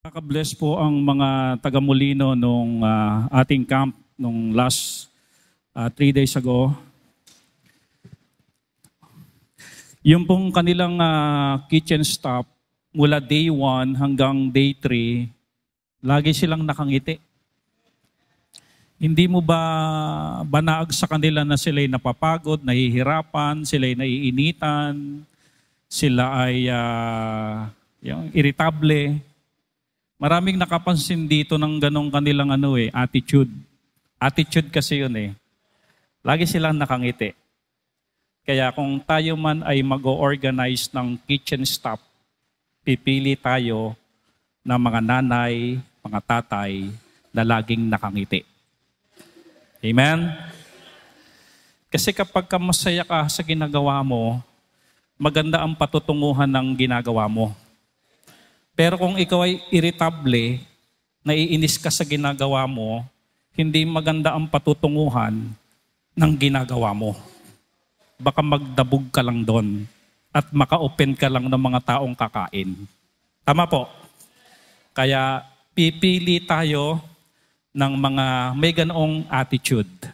Naka-bless po ang mga taga-Molino nung ating camp nung last 3 days ago. Yung pong kanilang kitchen staff, mula day 1 hanggang day 3, lagi silang nakangiti. Hindi mo ba banaag sa kanila na sila'y napapagod, nahihirapan, sila'y naiinitan, sila ay irritable? Maraming nakapansin dito ng ganong kanilang attitude. Attitude kasi yun eh. Lagi silang nakangiti. Kaya kung tayo man ay mag-organize ng kitchen staff, pipili tayo ng mga nanay, mga tatay na laging nakangiti. Amen? Kasi kapag masaya ka sa ginagawa mo, maganda ang patutunguhan ng ginagawa mo. Pero kung ikaw ay irritable, naiinis ka sa ginagawa mo, hindi maganda ang patutunguhan ng ginagawa mo. Baka magdabog ka lang doon at maka-open ka lang ng mga taong kakain. Tama po. Kaya pipili tayo ng mga may ganoong attitude.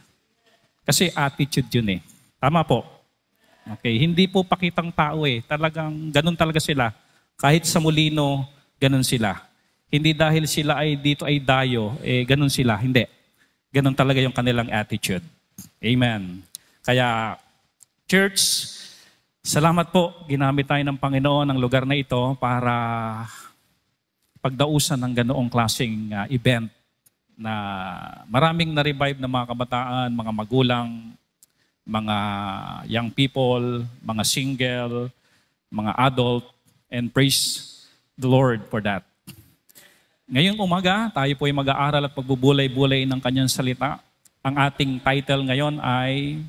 Kasi attitude yun eh. Tama po. Okay, hindi po pakitang tao eh. Talagang ganun talaga sila. Kahit sa Molino, ganun sila. Hindi dahil sila ay dito ay dayo, ganun sila. Hindi. Ganun talaga yung kanilang attitude. Amen. Kaya, church, salamat po. Ginamit tayo ng Panginoon ang lugar na ito para pagdausan ng ganoong klaseng event na maraming na-revive na mga kabataan, mga magulang, mga young people, mga single, mga adult, and praise the Lord for that. Ngayong umaga, tayo po ay mag-aaral at pagbubulay-bulay ng kanyang salita. Ang ating title ngayon ay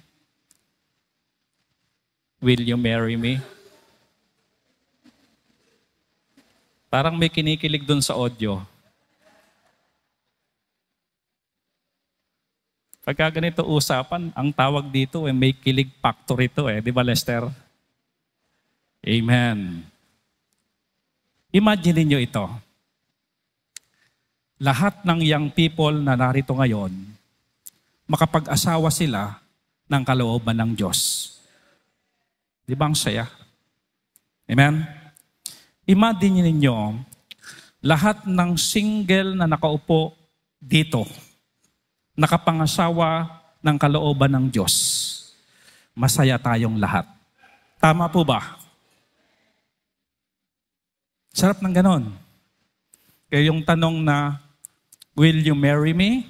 Will You Marry Me? Parang may kinikilig dun sa audio. Pagka ganito usapan, ang tawag dito may kilig factor ito di ba Lester? Amen. Imagine niyo ito. Lahat ng young people na narito ngayon, makapag-asawa sila ng kalooban ng Diyos. Di ba ang saya? Amen? Imagine niyo, lahat ng single na nakaupo dito, nakapangasawa ng kalooban ng Diyos. Masaya tayong lahat. Tama po ba? Sarap ng ganon. Kaya yung tanong na, will you marry me?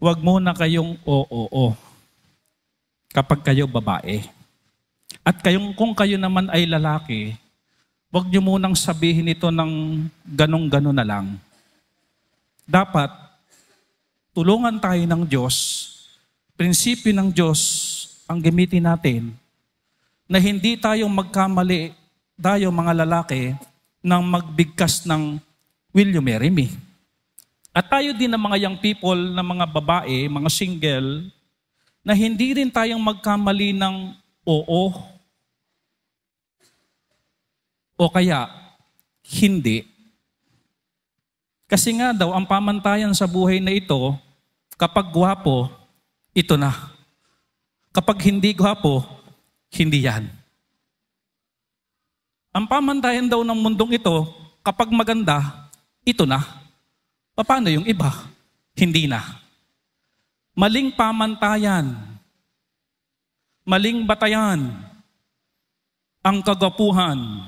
Huwag muna kayong oo. Kapag kayo babae. At kung kayo naman ay lalaki, huwag nyo munang sabihin ito ng ganong-ganon na lang. Dapat, tulungan tayo ng Diyos, prinsipyo ng Diyos ang gamitin natin, na hindi tayong magkamali, tayo mga lalaki, nang magbigkas ng will you marry me? At tayo din ng mga young people, na mga babae, mga single, na hindi rin tayong magkamali ng oo. O kaya, hindi. Kasi nga daw, ang pamantayan sa buhay na ito, kapag gwapo, ito na. Kapag hindi gwapo, hindi yan. Ang pamantayan daw ng mundong ito, kapag maganda, ito na. Paano yung iba? Hindi na. Maling pamantayan. Maling batayan. Ang kagwapuhan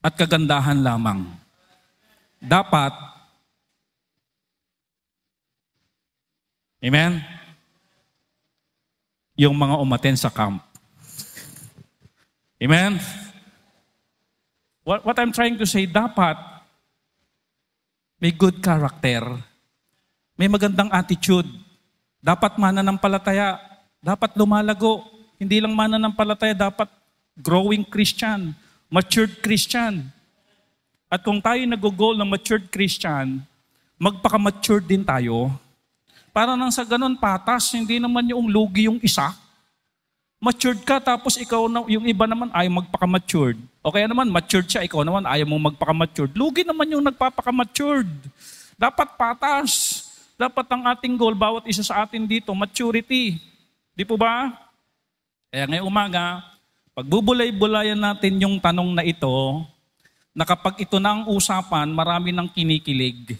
at kagandahan lamang. Dapat, amen? Yung mga umaten sa camp. Amen? What I'm trying to say, dapat may good character, may magandang attitude, dapat mananampalataya, dapat lumalago, hindi lang mananampalataya, dapat growing Christian, matured Christian. At kung tayo nag-goal ng matured Christian, magpaka-matured din tayo. Para nang sa ganun patas, hindi naman yung lugi yung isa. Matured ka, tapos ikaw, yung iba naman ay magpaka-matured. O kaya naman, matured siya, ikaw naman ayaw mong magpaka-matured. Lugi naman yung nagpapaka-matured. Dapat patas. Dapat ang ating goal, bawat isa sa atin dito, maturity. Di po ba? Kaya ngayong umaga, pagbubulay-bulayan natin yung tanong na ito, na kapag ito na ang usapan, marami nang kinikilig.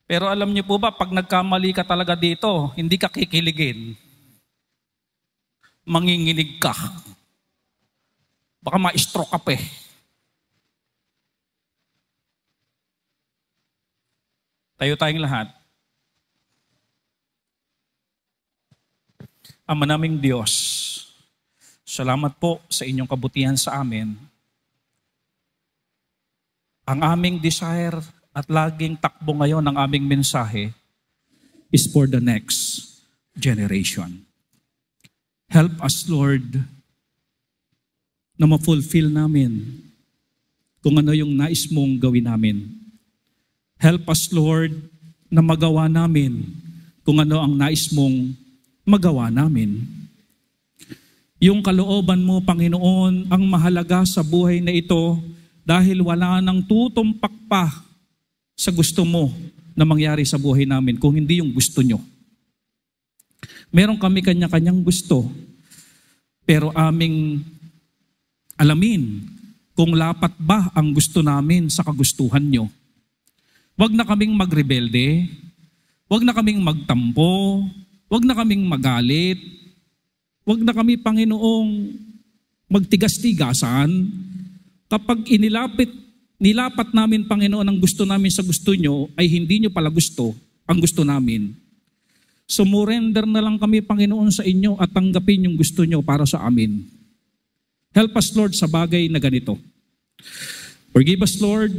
Pero alam niyo po ba, pag nagkamali ka talaga dito, hindi ka kikiligin. Manginginig ka. Baka ma-stroke ka pa eh. Tayo tayong lahat. Ama naming Diyos, salamat po sa inyong kabutihan sa amin. Ang aming desire at laging takbo ngayon ng aming mensahe is for the next generation. Help us, Lord, na ma-fulfill namin kung ano yung nais mong gawin namin. Help us, Lord, na magawa namin kung ano ang nais mong magawa namin. Yung kalooban mo, Panginoon, ang mahalaga sa buhay na ito dahil wala nang tutumpak pa sa gusto mo na mangyari sa buhay namin kung hindi yung gusto nyo. Meron kami kanya-kanyang gusto, pero aming alamin kung lapat ba ang gusto namin sa kagustuhan nyo. Huwag na kaming magrebelde, huwag na kaming magtampo, huwag na kaming magalit, huwag na kami, Panginoong, magtigas-tigasan. Kapag nilapat namin, Panginoon, ang gusto namin sa gusto nyo, ay hindi nyo pala gusto ang gusto namin. Sumurrender na lang kami, Panginoon, sa inyo at tanggapin yung gusto nyo para sa amin. Help us, Lord, sa bagay na ganito. Forgive us, Lord.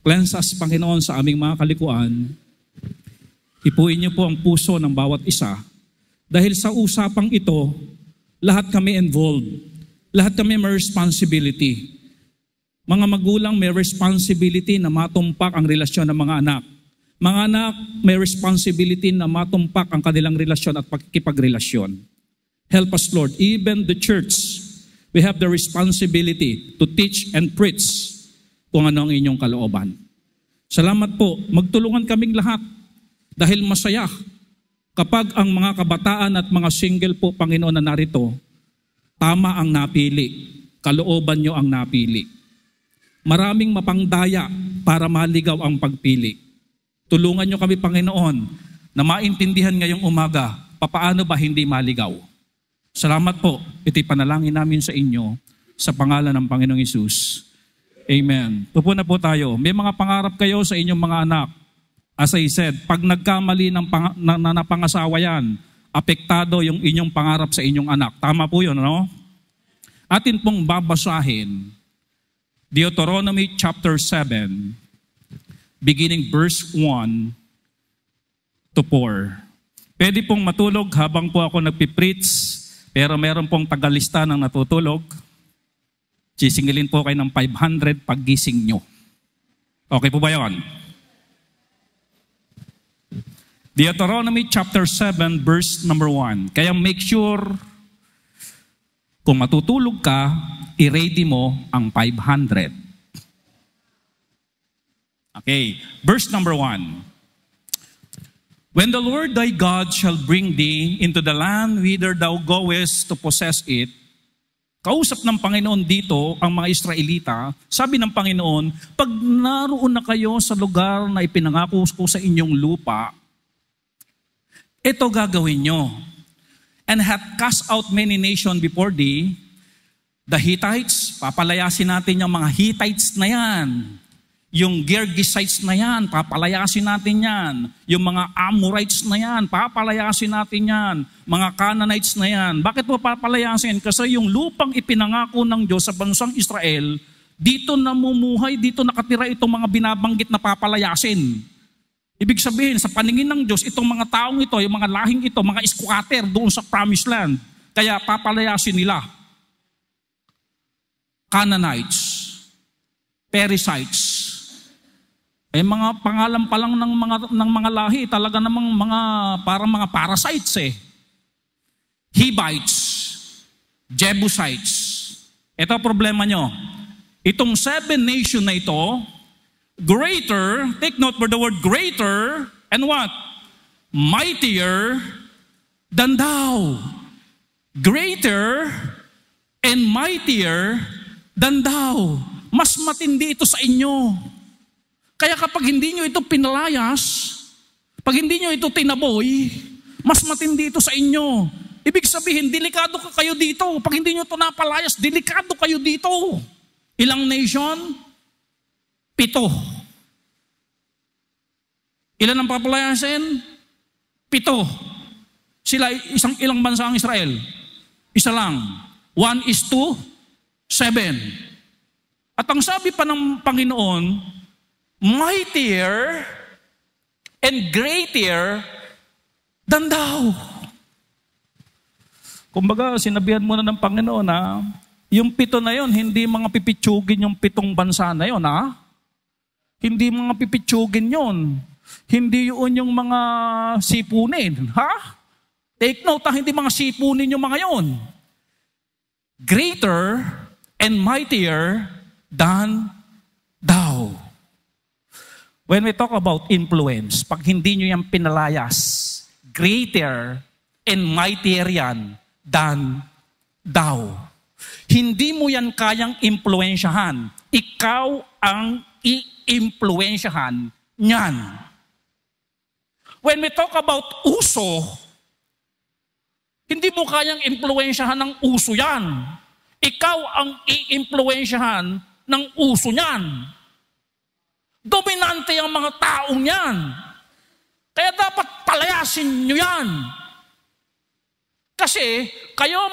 Cleanse us, Panginoon, sa aming mga kalikuan. Ipuin niyo po ang puso ng bawat isa. Dahil sa usapang ito, lahat kami involved. Lahat kami may responsibility. Mga magulang may responsibility na matumpak ang relasyon ng mga anak. Mga anak may responsibility na matumpak ang kanilang relasyon at pagkikipagrelasyon. Help us, Lord. Even the church, we have the responsibility to teach and preach kung ano ang inyong kalooban. Salamat po. Magtulungan kaming lahat dahil masaya kapag ang mga kabataan at mga single po, Panginoon, na narito, tama ang napili. Kalooban nyo ang napili. Maraming mapangdaya para maligaw ang pagpili. Tulungan nyo kami, Panginoon, na maintindihan ngayong umaga, papaano ba hindi maligaw? Salamat po. Ito'y panalangin namin sa inyo sa pangalan ng Panginoong Hesus. Amen. Tupo na po tayo. May mga pangarap kayo sa inyong mga anak. As I said, pag nagkamali ng napangasawa yan, apektado yung inyong pangarap sa inyong anak. Tama po yun, no? Atin pong babasahin Deuteronomy chapter 7, beginning verse 1 to 4. Pwede pong matulog habang po ako nagpipreach. Pero meron pong tagalista ng natutulog. Sisingilin po kayo ng 500 paggising nyo. Okay po ba yun? Deuteronomy chapter 7 verse number 1. Kaya make sure kung matutulog ka, i-ready mo ang 500. Okay, verse number 1. When the Lord thy God shall bring thee into the land whither thou goest to possess it, kausap ng Panginoon dito ang mga Israelita, sabi ng Panginoon, pag naroon na kayo sa lugar na ipinangako ko sa inyong lupa, ito gagawin nyo. And hath cast out many nations before thee, the Hittites, papalayasin natin yung mga Hittites na yan. Yung Girgasites na yan, papalayasin natin yan. Yung mga Amorites na yan, papalayasin natin yan. Mga Canaanites na yan. Bakit po papalayasin? Kasi yung lupang ipinangako ng Diyos sa bansang Israel, dito namumuhay, dito nakatira itong mga binabanggit na papalayasin. Ibig sabihin, sa paningin ng Diyos, itong mga taong ito, yung mga lahing ito, mga squatter doon sa Promised Land. Kaya papalayasin nila. Canaanites, Perizzites, mga pangalan pa lang ng mga lahi, talaga namang parang mga parasites eh. Hivites, Jebusites. Ito problema nyo. Itong 7 nation na ito, greater, take note for the word greater, and what? Mightier than thou. Greater and mightier than thou. Mas matindi ito sa inyo. Kaya kapag hindi nyo ito pinalayas, pag hindi nyo ito tinaboy, mas matindi ito sa inyo. Ibig sabihin, delikado ka kayo dito. Pag hindi nyo ito napalayas, delikado kayo dito. Ilang nation? 7. Ilan ang papalayasin? 7. Sila, ilang bansa ang Israel? Isa lang. 1:7. At ang sabi pa ng Panginoon, mightier and greater than thou. Kumbaga, sinabihan muna ng Panginoon na yung 7 na yon, hindi mga pipitsugin yung 7 bansa na yon, ha? Hindi mga pipitsugin yon. Hindi yun yung mga sipunin, ha? Take note, hindi mga sipunin yung mga yon. Greater and mightier than thou. When we talk about influence, pag hindi nyo yan pinalayas, greater and mightier yan than thou. Hindi mo yan kayang impluensyahan. Ikaw ang i-impluensyahan niyan. When we talk about uso, hindi mo kayang impluensyahan ng uso yan. Ikaw ang i-impluensyahan ng uso niyan. Dominante ang mga taong yan. Kaya dapat palayasin nyo yan. Kasi kayo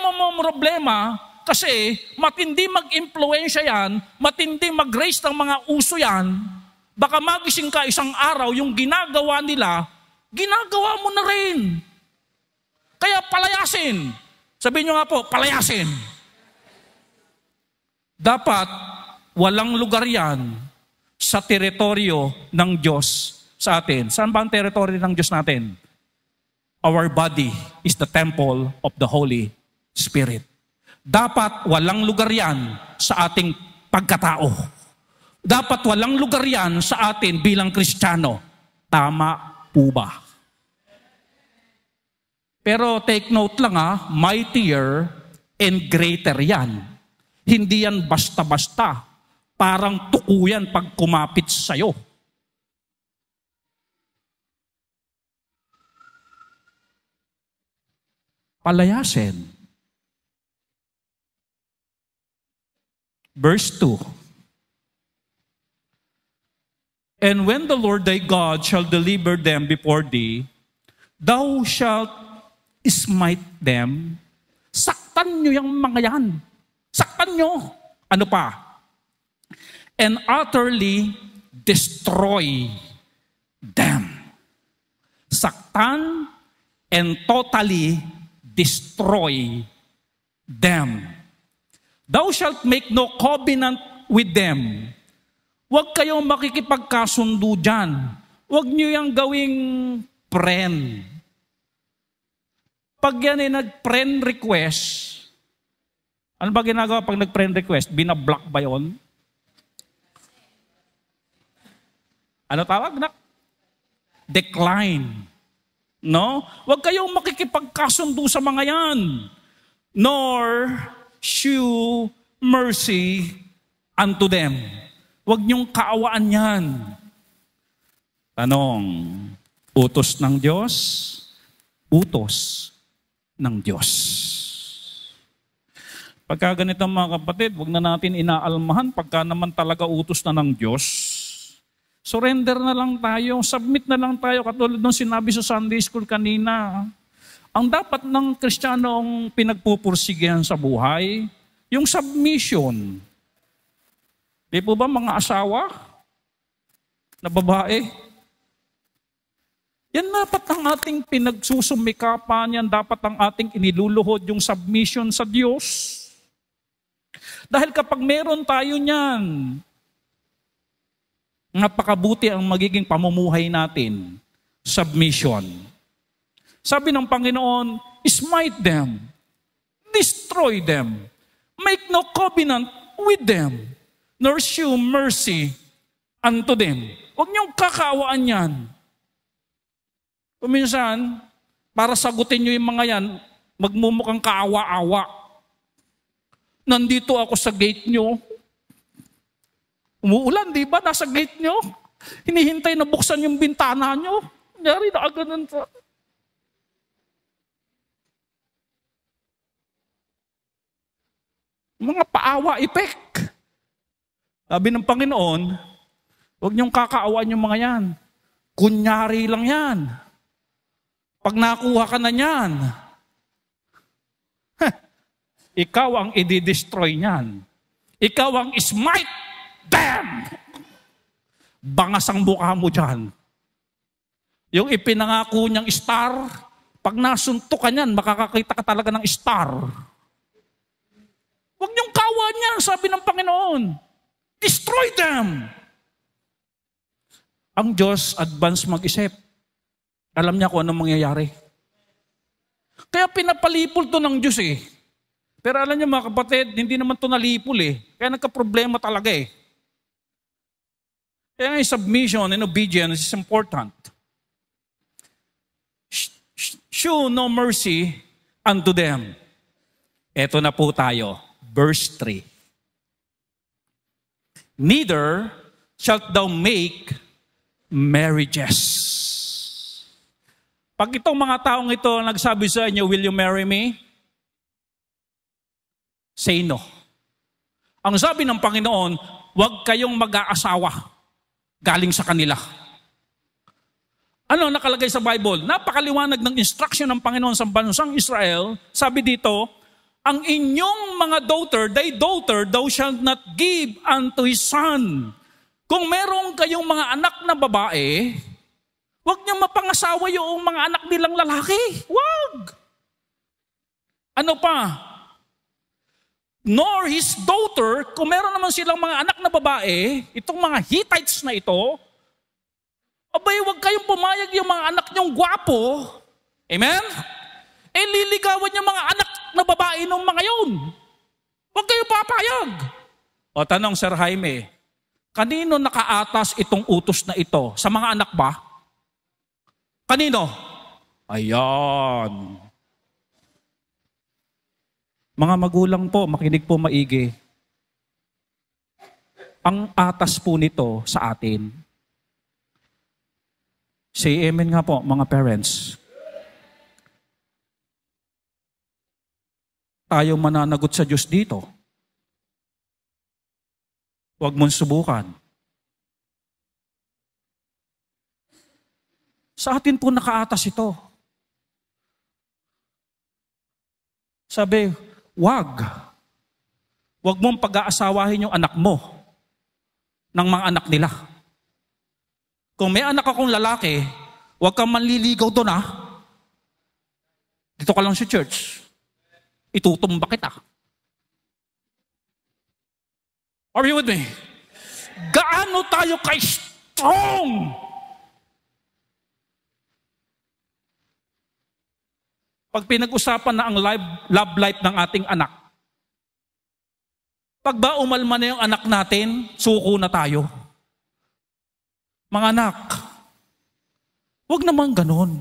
problema kasi matindi mag-impluensya yan, matindi mag-raise ng mga uso yan, baka magising ka isang araw, yung ginagawa nila, ginagawa mo na rin. Kaya palayasin. Sabihin nyo nga po, palayasin. Dapat walang lugar yan sa teritoryo ng Diyos sa atin. Saan ba ang teritoryo ng Diyos natin? Our body is the temple of the Holy Spirit. Dapat walang lugar yan sa ating pagkatao. Dapat walang lugar yan sa atin bilang Kristiyano. Tama po ba? Pero take note lang mightier and greater yan. Hindi yan basta-basta. Parang tuko yan pag kumapit sa'yo. Palayasin. Verse 2. And when the Lord thy God shall deliver them before thee, thou shalt smite them. Saktan nyo yung mga yan. Saktan nyo. Ano pa? And utterly destroy them. Saktan and totally destroy them. Thou shalt make no covenant with them. Huwag kayong makikipagkasundo dyan. Huwag nyo yung gawing friend. Pag yan nag-friend request, ano ba ginagawa pag nag-friend request? Binablock ba yun? Ano tawag na? Decline. No? Huwag kayong makikipagkasundo sa mga yan. Nor shew mercy unto them. Huwag niyong kaawaan yan. Tanong, utos ng Diyos? Utos ng Diyos. Pagka ganito mga kapatid, huwag na natin inaalmahan pagka naman talaga utos na ng Diyos. Surrender na lang tayo, submit na lang tayo, katulad ng sinabi sa Sunday School kanina. Ang dapat ng Kristiyanong pinagpupursigihan sa buhay, yung submission. Di po ba mga asawa na babae? Yan dapat ang ating pinagsusumikapan, yan dapat ang ating iniluluhod, yung submission sa Diyos. Dahil kapag meron tayo niyan, napakabuti ang magiging pamumuhay natin. Submission. Sabi ng Panginoon, smite them, destroy them, make no covenant with them, nor shew mercy unto them. Huwag niyong kakaawaan yan. Kuminsan, para sagutin niyo yung mga yan, magmumukhang kaawa-awa. Nandito ako sa gate niyo. Umuulan, di ba? Nasa gate niyo. Hinihintay na buksan yung bintana niyo. Nyari na ganun sa... Mga paawa effect. Sabi ng Panginoon, huwag niyong kakaawaan yung mga yan. Kunyari lang yan. Pag nakuha ka na yan, ikaw ang i-destroy niyan. Ikaw ang smite them. Bangas ang mukha mo dyan. Yung ipinangako niyang star, pag nasuntok ka niyan, makakakita ka talaga ng star. Huwag niyong kaawaan yan, sabi ng Panginoon. Destroy them. Ang Diyos, advance mag-isip. Alam niya kung anong mangyayari. Kaya pinapalipol to ng Diyos eh. Pero alam niyo mga kapatid, hindi naman to nalipol eh. Kaya nagka-problema talaga eh. Kaya nga submission and obedience is important. Show no mercy unto them. Eto na po tayo. Verse 3. Neither shalt thou make marriages. Pag itong mga taong ito nagsabi sa inyo, will you marry me? Say no. Ang sabi ng Panginoon, huwag kayong mag-aasawa galing sa kanila. Ano nakalagay sa Bible? Napakaliwanag ng instruction ng Panginoon sa bansang Israel. Sabi dito, ang inyong mga thy daughter, thou shalt not give unto his son. Kung meron kayong mga anak na babae, huwag niyang mapangasawa yung mga anak nilang lalaki. Huwag! Ano pa? Nor his daughter, kung meron naman silang mga anak na babae, itong mga Hittites na ito, abay, huwag kayong pumayag yung mga anak niyong gwapo. Amen? Eh, liligawan yung mga anak na babae ng mga yun. Huwag kayong papayag. O tanong, Sir Jaime, kanino nakaatas itong utos na ito? Sa mga anak ba? Kanino? Ayan. Mga magulang po, makinig po maigi. Ang atas po nito sa atin. Say amen nga po, mga parents. Tayo mananagot sa Diyos dito. Huwag mong subukan. Sa atin po nakaatas ito. Sabi, wag mong pag-aasawahin yung anak mo ng mga anak nila. Kung may anak akong lalaki, huwag kang manliligaw doon Dito ka lang sa church. Itutumba kita. Are you with me? Gaano tayo ka-strong? Pag pinag-usapan na ang love life ng ating anak, pag ba umalma na yung anak natin, suko na tayo. Mga anak, huwag naman ganon.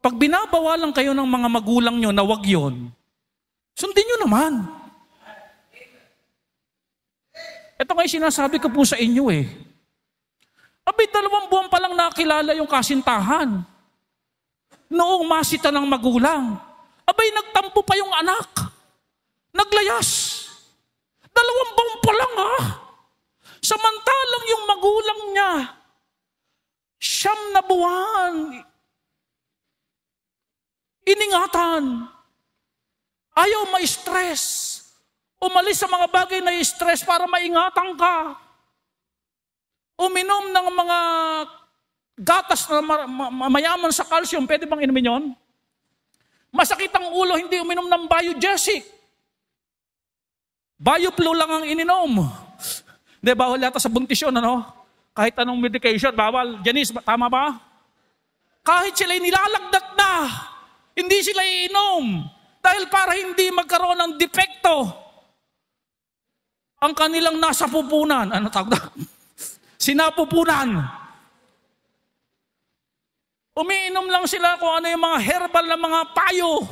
Pag binabawalan kayo ng mga magulang nyo na wag yun, sundin nyo naman. Ito nga yung sinasabi ko po sa inyo eh. Abay, 2 buwan pa lang nakilala yung kasintahan. Noong masita ng magulang, abay, nagtampo pa yung anak. Naglayas. 2 buwan pa lang Samantalang yung magulang niya, 9 na buwan, iningatan. Ayaw ma-stress. Umalis sa mga bagay na stress para maingatan ka. Uminom ng mga gatas na mayaman sa calcium. Pwede bang inumin yun? Masakit ang ulo, hindi uminom ng Biogesic. Bioflu lang ang ininom. Hindi, bawal yata sa buntis yun, Kahit anong medication, bawal. Janice, tama ba? Kahit sila'y nilalagdat na, hindi sila iinom. Dahil para hindi magkaroon ng depekto. ang kanilang nasa pupunan. Ano tawag na? Sinapupunan. Umiinom lang sila kung ano yung mga herbal na mga payo.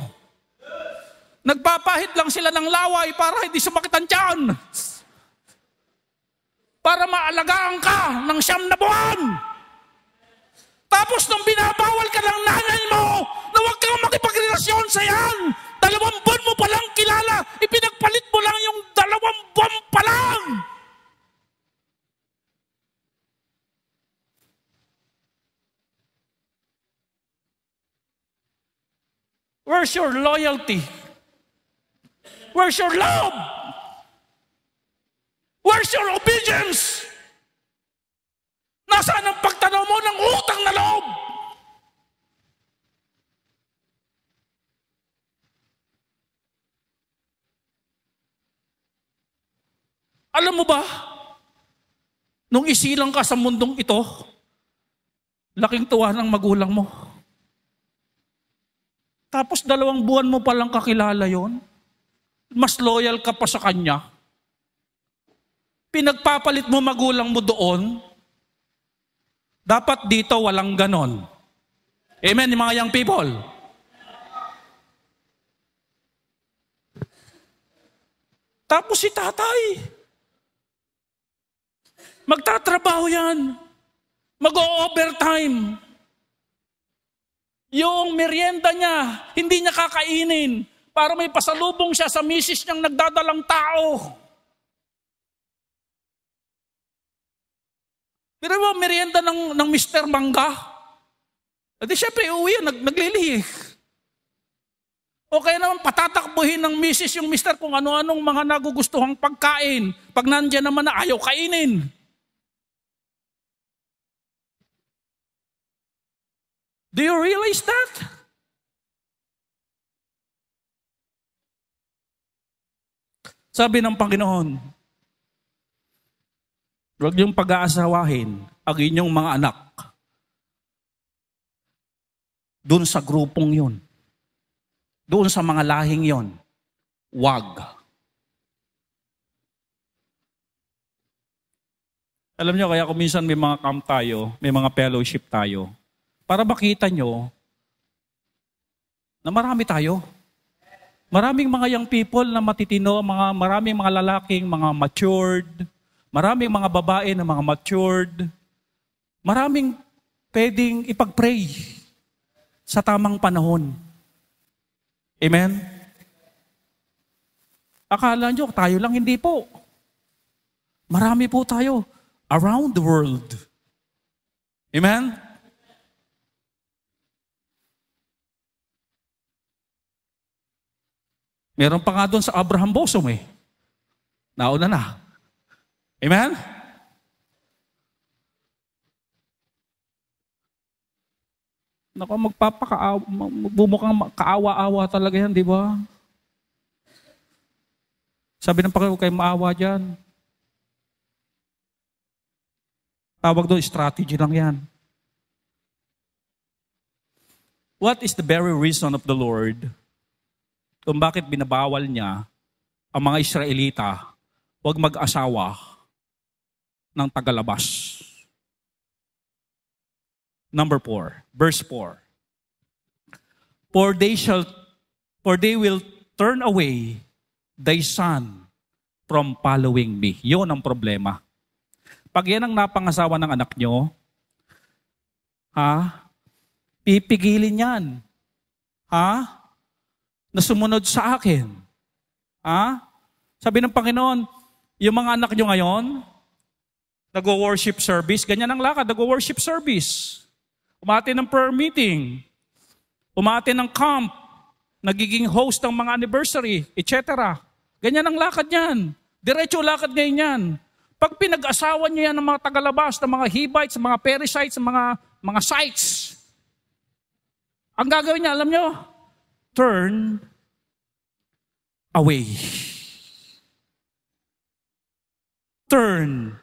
Nagpapahid lang sila ng laway para hindi sumakit ang tiyan. Para maalagaan ka ng 9 na buwan. Tapos nung binabawal ka ng nanay mo na huwag kang makipagrelasyon sa yan, 2 buwan mo palang kilala, ipinagpalit mo lang yung 2 buwan pa lang. Where's your loyalty? Where's your love? Where's your obedience? Nasaan ang pagtanaw mo ng utang na loob? Alam mo ba, nung isilang ka sa mundong ito, laking tuwa ng magulang mo. Tapos 2 buwan mo palang kakilala yon, mas loyal ka pa sa kanya. Pinagpapalit mo magulang mo doon, dapat dito walang ganon. Amen, mga young people? Tapos si tatay, magtatrabaho yan, mag-o-overtime. Yung merienda niya, hindi niya kakainin para may pasalubong siya sa misis niyang nagdadalang tao. Pero mo, merienda ng Mr. Mangga. At siyempre, uwi yan, naglilihi. O kaya naman, patatakbuhin ng misis yung Mr. kung ano-anong mga nagugustuhang pagkain. Pag nandiyan naman na ayaw kainin. Do you realize that? Sabi ng Panginoon, huwag niyong pag-aasawahin ang inyong mga anak doon sa grupong yun. Doon sa mga lahing yon. Wag. Alam niyo, kaya kung minsan may mga camp tayo, may mga fellowship tayo, para makita nyo na marami tayo. Maraming mga young people na matitino, maraming mga lalaking, mga matured, maraming mga babae na mga matured, maraming pwedeng ipag-pray sa tamang panahon. Amen? Akala nyo, tayo lang, hindi po. Marami po tayo around the world. Amen? Meron pa nga doon sa Abraham Bosom eh. Nauna na. Amen? Naku, bumukhang kaawa-awa talaga yan, di ba? Sabi ng Panginoon, huwag kayong maawa dyan. Tawag doon, strategy lang yan. What is the very reason of the Lord kung bakit binabawal niya ang mga Israelita huwag mag-asawa ng tagalabas? Number 4, verse 4. For they will turn away thy son from following me. Yun ang problema. Pag yan ang napangasawa ng anak nyo, pipigilin yan. Na sumunod sa akin. Sabi ng Panginoon, yung mga anak nyo ngayon, nag-worship service, ganyan ang lakad, nag-worship service. Umati ng prayer meeting, umati ng camp, nagiging host ng mga anniversary, etc. Ganyan ang lakad yan. Diretso lakad ngayon yan. Pag pinag-asawa nyo yan ng mga tagalabas, ng mga Hivites, mga Perizzites, mga sites, ang gagawin niya, alam nyo, turn away. Turn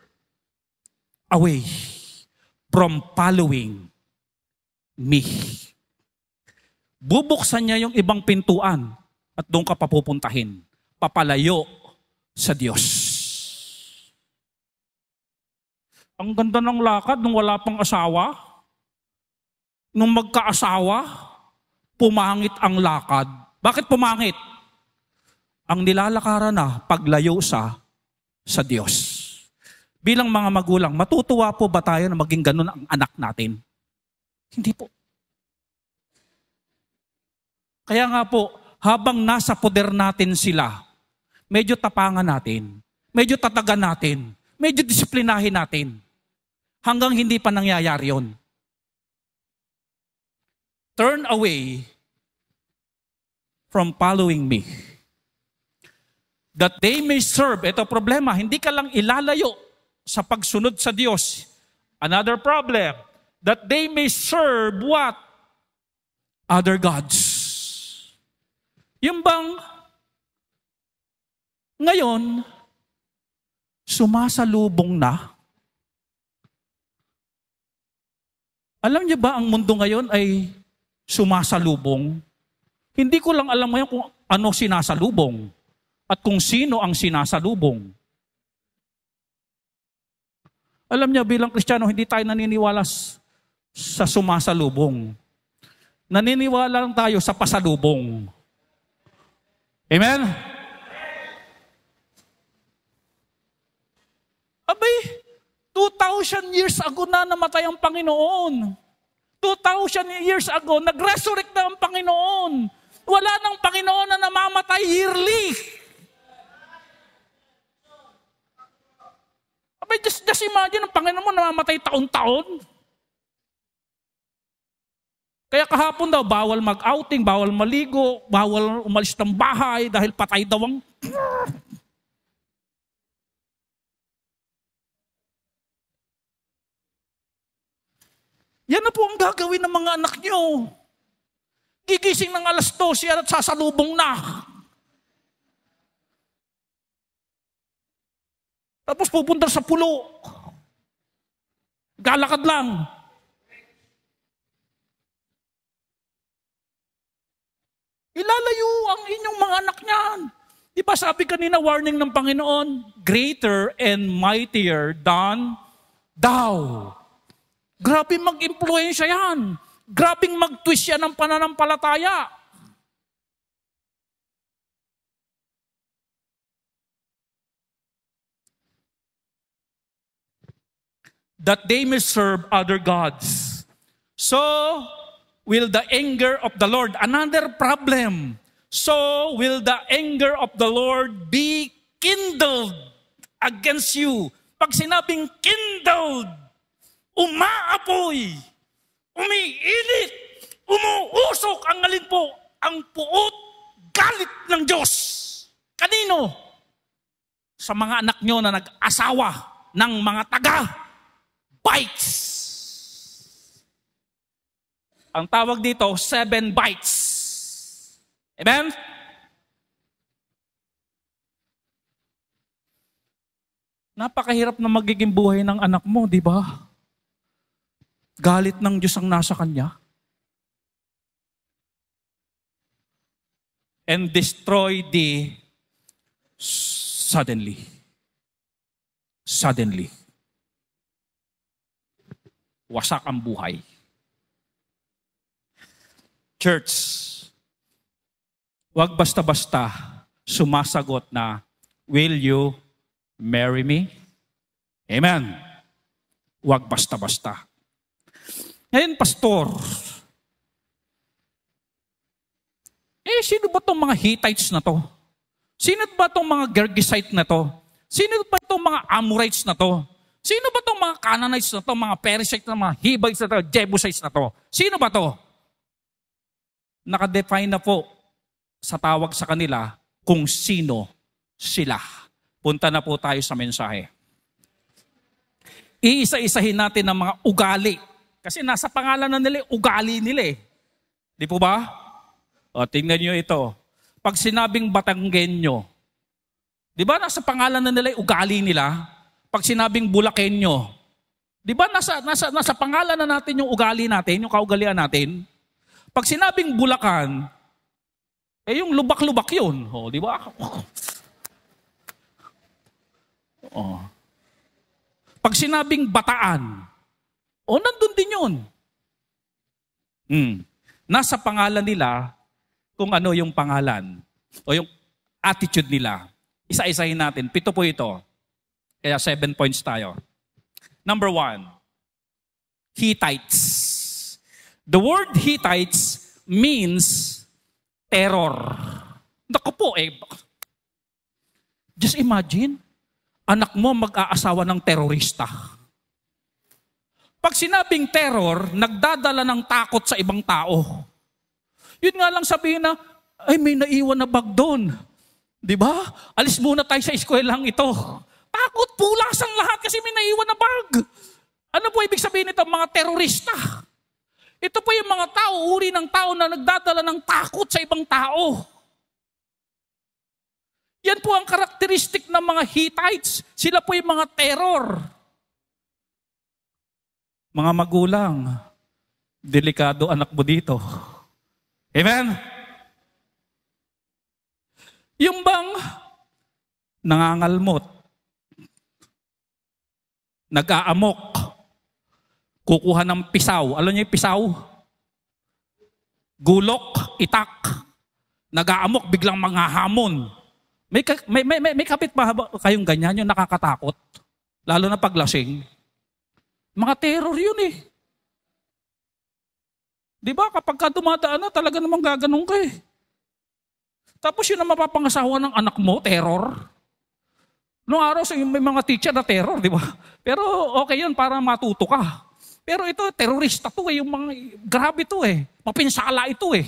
away from following me. Bubuksan niya yung ibang pintuan at doon ka papupuntahin. Papalayo sa Diyos. Ang ganda ng lakad nung wala pang asawa. Nung magkaasawa, pumangit ang lakad. Bakit pumangit? Ang nilalakaran na paglayo sa Diyos. Bilang mga magulang, matutuwa po ba tayo na maging ganun ang anak natin? Hindi po. Kaya nga po, habang nasa poder natin sila, medyo tapangan natin, medyo tatagan natin, medyo disiplinahin natin, hanggang hindi pa nangyayari yun. Turn away from following me, that they may serve. Ito problema, hindi ka lang ilalayo sa pagsunod sa Diyos. Another problem, that they may serve what? Other gods. Yung bang ngayon, sumasalubong na. Alam niyo ba ang mundo ngayon ay sumasalubong? Hindi ko lang alam ngayon kung ano sinasalubong at kung sino ang sinasalubong. Alam niyo, bilang Kristiyano, hindi tayo naniniwala sa sumasalubong. Naniniwala lang tayo sa pasalubong. Amen? Abay, 2,000 years ago na namatay ang Panginoon. 2,000 years ago, nag-resurrect na ang Panginoon. Wala nang Panginoon na namamatay yearly. Abay, just imagine, ang Panginoon mo namamatay taon-taon. Kaya kahapon daw, bawal mag-outing, bawal maligo, bawal umalis ng bahay dahil patay daw ang... Yan na po ang gagawin ng mga anak nyo. Gigising ng alas 12 at sasalubong na. Tapos pupunta sa pulo. Galakad lang. Ilalayo ang inyong mga anak niyan. Di ba sabi kanina, warning ng Panginoon, greater and mightier than thou. Grabe mag-impluensya yan. Grabing mag-twist yan ng pananampalataya. That they may serve other gods. So will the anger of the Lord. Another problem. So will the anger of the Lord be kindled against you. Pag sinabing kindled, umaapoy, umiinit, umuusok ang alin po, ang puot, galit ng Diyos. Kanino? Sa mga anak nyo na nag-asawa ng mga taga-bites. Ang tawag dito, 7 bites. Amen? Napakahirap na magiging buhay ng anak mo, di ba? Galit ng Diyos ang nasa kanya. And destroy thee suddenly. Suddenly. Wasak ang buhay. Church, wag basta-basta sumasagot na, will you marry me? Amen. Wag basta-basta. Ngayon, pastor, sino ba itong mga Hittites na to? Sino ba itong mga Gergesite na to? Sino ba itong mga Amorites na to? Sino ba itong mga Canaanites na to? Mga Perizzites na, mga Hivites na to? Jebusites na to? Sino ba to? Nakadefine na po sa tawag sa kanila kung sino sila. Punta na po tayo sa mensahe. Iisa-isahin natin ang mga ugali. Kasi nasa pangalan na nila, ugali nila eh. Di po ba? O, tingnan nyo ito. Pag sinabing Batanggenyo, di ba nasa pangalan na nila, ugali nila? Pag sinabing Bulakenyo, di ba nasa pangalan na natin yung ugali natin, yung kaugalian natin? Pag sinabing Bulacan, yung lubak-lubak yun. O, di ba? O. Pag sinabing bataan, nandun din yun. Nasa pangalan nila kung ano yung pangalan o yung attitude nila. Isa-isahin natin. 7 po ito. Kaya 7 points tayo. Number 1, Hittites. The word Hittites means terror. Naku po just imagine, anak mo mag-aasawa ng terorista. Pag sinabing terror, nagdadala ng takot sa ibang tao. Yun nga lang sabihin na, may naiwan na bag doon. Di ba? Alis muna tayo sa eskwelang ito. Takot, pulas ang lahat kasi may naiwan na bag. Ano po ibig sabihin nito? Mga terorista. Ito po yung mga tao, uri ng tao na nagdadala ng takot sa ibang tao. Yan po ang karakteristik ng mga Hittites. Sila po yung mga terror. Mga magulang, delikado anak mo dito. Amen? Yung bang nangangalmot, nag-aamok, kukuha ng pisaw. Alam niyo yung pisaw? Gulok, itak. Nag-aamok, biglang manghahamon. May kapit pa kayong ganyan, yung nakakatakot? Lalo na paglasing. Mga terror yun eh. Di ba? Kapag ka dumadaan na, talaga namang gaganong ka eh. Tapos yun ang mapapangasawa ng anak mo, terror. Noong araw, may mga teacher na terror, di ba? Pero okay yun para matuto ka. Pero ito, terorista to eh. Yung mga, grabe to eh. Mapinsala ito eh.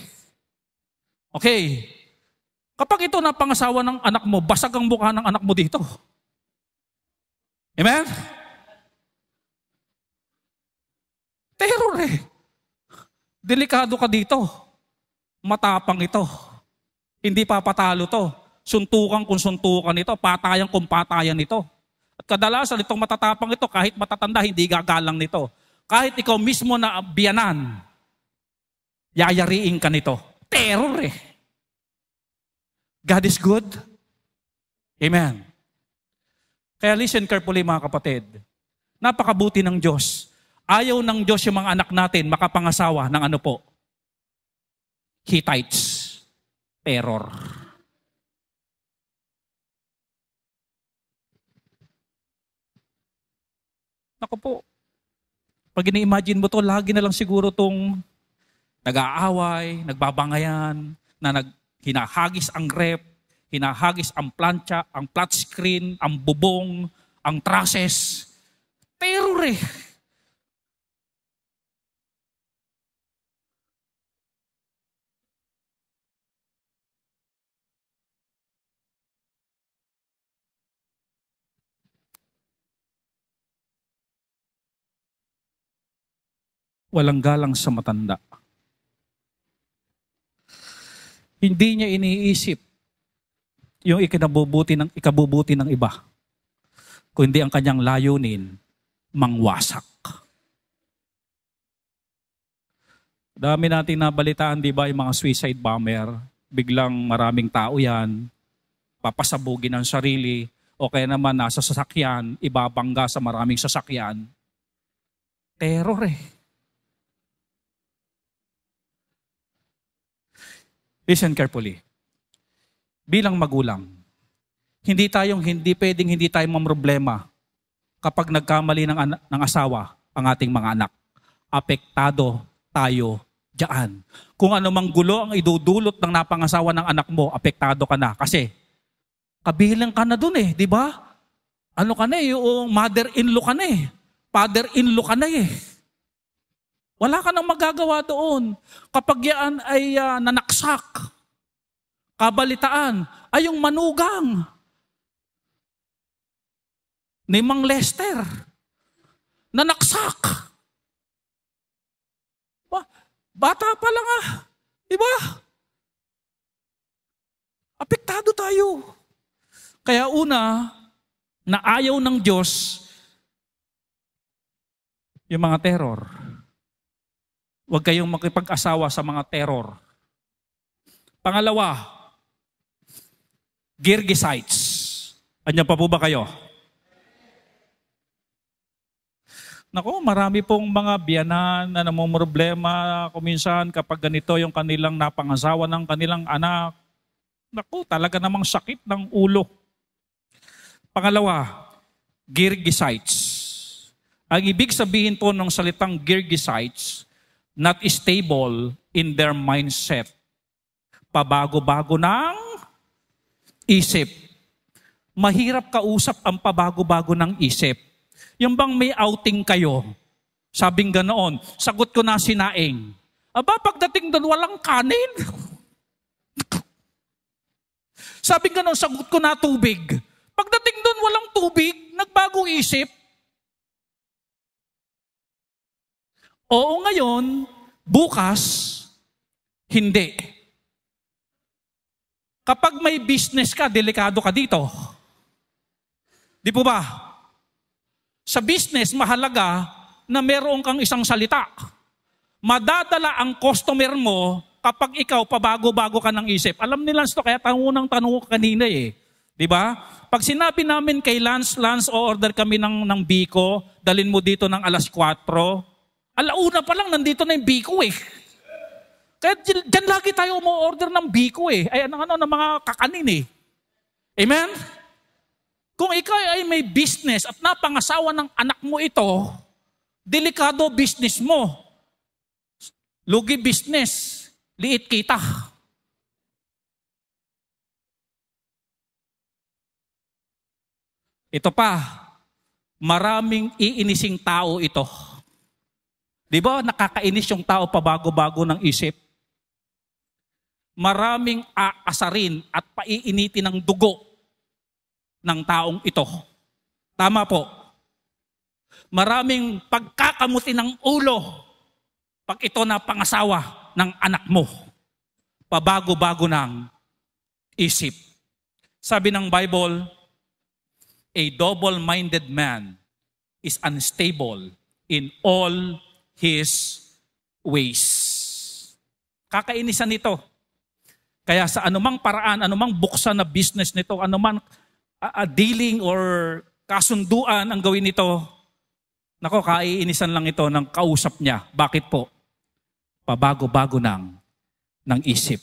Okay. Kapag ito na pangasawa ng anak mo, basag ang mukha ng anak mo dito. Amen? Terror eh. Delikado ka dito. Matapang ito. Hindi papatalo to. Suntukan kung suntukan ito. Patayan kung patayan ito. At kadalasan itong matatapang ito, kahit matatanda, hindi gagalang nito. Kahit ikaw mismo na biyanan, yayariin ka nito. Terror eh. God is good. Amen. Kaya listen carefully mga kapatid. Napakabuti ng Diyos. Ayaw ng Diyos yung mga anak natin makapangasawa ng ano po? Hittites. Terror. Naku po. Pag ini-imagine mo to, lagi na lang siguro tong nag-aaway, nagbabangayan, na hinahagis ang rep, hinahagis ang plancha, ang flat screen, ang bubong, ang trusses. Terror eh. Walang galang sa matanda. Hindi niya iniisip yung ikabubuti ng iba, kundi ang kanyang layunin, mangwasak. Dami natin nabalitaan, di ba, yung mga suicide bomber, biglang maraming tao yan, papasabugin ang sarili, o kaya naman nasa sasakyan, ibabangga sa maraming sasakyan. Terror eh. Listen carefully. Bilang magulang, hindi pwedeng mamroblema kapag nagkamali ng asawa ang ating mga anak. Apektado tayo diyan. Kung anumang gulo ang idudulot ng napangasawa ng anak mo, apektado ka na. Kasi kabilang ka na dun eh, di ba? Ano ka na eh, yung mother-in-law ka na eh. Father-in-law ka na eh. Wala ka nang magagawa doon. Kapag yan ay nanaksak, kabalitaan, ay yung manugang ni Mang Lester, nanaksak. Bata pa lang Diba? Apektado tayo. Kaya una, na ayaw ng Diyos, yung mga terror. Huwag kayong makipag-asawa sa mga terror. Pangalawa, Girgisites. Andiyan pa po ba kayo? Naku, marami pong mga biyanan na namumroblema kuminsan kapag ganito yung kanilang napangasawa ng kanilang anak. Naku, talaga namang sakit ng ulo. Pangalawa, Girgisites. Ang ibig sabihin po ng salitang Girgisites, not stable in their mindset. Pabago-bago ng isip. Mahirap kausap ang pabago-bago ng isip. Yung bang may outing kayo, sabing ganoon, sagot ko na sinaing. Aba, pagdating doon, walang kanin. Sabing ganoon, sagot ko na tubig. Pagdating doon, walang tubig, nagbago isip. Oo ngayon, bukas, hindi. Kapag may business ka, delikado ka dito. Di po ba? Sa business, mahalaga na meron kang isang salita. Madadala ang customer mo kapag ikaw pabago-bago ka ng isip. Alam ni Lance to, kaya tanong ko kanina eh. Di ba? Pag sinabi namin kay Lance, o-order kami ng biko, dalin mo dito ng alas 4, alauna pa lang, nandito na yung biko eh. Kaya dyan lagi tayo mo-order ng biko eh. Ay, ng mga kakanin eh. Amen? Kung ikaw ay may business at napangasawa ng anak mo ito, delikado business mo. Lugi business, liit kita. Ito pa, maraming iinising tao ito. Di ba nakakainis yung tao pabago-bago ng isip? Maraming aasarin at paiinitin ng dugo ng taong ito. Tama po. Maraming pagkakamuti ng ulo pag ito na pangasawa ng anak mo. Pabago-bago ng isip. Sabi ng Bible, a double-minded man is unstable in all his ways. Kakainisan nito. Kaya sa anumang paraan, anumang buksan na business nito, anumang dealing or kasunduan ang gawin nito, nako, kaiinisan lang ito ng kausap niya. Bakit po? Pabago-bago ng isip.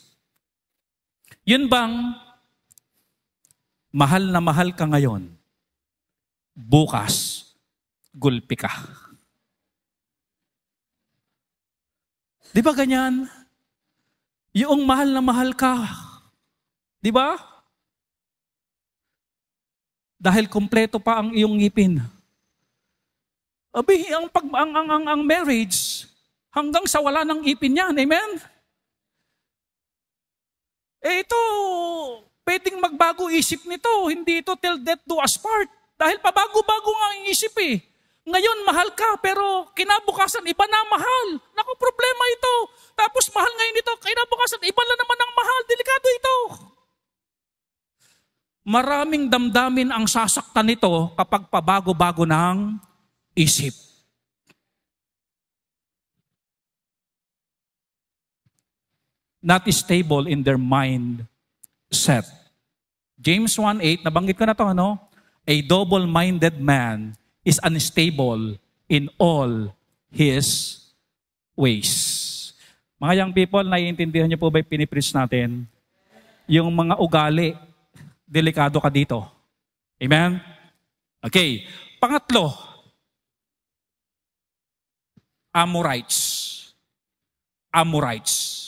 Yun bang mahal na mahal ka ngayon, bukas, gulpi ka. Di ba ganyan? Yung mahal na mahal ka, di ba? Dahil kumpleto pa ang iyong ngipin. Abi, ang marriage, hanggang sa wala ng ipin yan. Amen? Ito, pwedeng magbago isip nito. Hindi ito till death do us part. Dahil pabago-bago nga ang isip eh. Ngayon, mahal ka, pero kinabukasan, iba na mahal. Naku, problema ito. Tapos mahal ngayon ito, kinabukasan, iba na naman ang mahal. Delikado ito. Maraming damdamin ang sasaktan nito kapag pabago-bago ng isip. Not stable in their mindset. James 1:8, nabanggit ko na to, ano? A double-minded man is unstable in all his ways. Mga young people, naiintindihan niyo po ba yung pinipreach natin? Yung mga ugali, delikado ka dito. Amen? Okay. Pangatlo, Amorites. Amorites.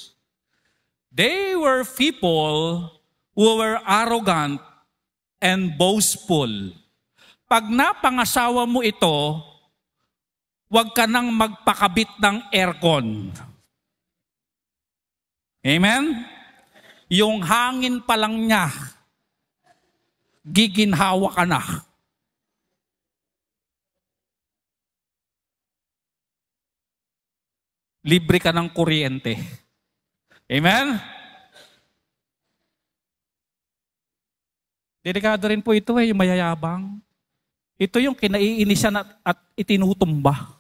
They were people who were arrogant and boastful. Pag napangasawa mo ito, huwag ka nang magpakabit ng aircon. Amen? Yung hangin pa lang niya, giginhawa ka na. Libre ka ng kuryente. Amen? Delikado rin po ito yung mayayabang. Ito yung kinaiinisan at itinutumba.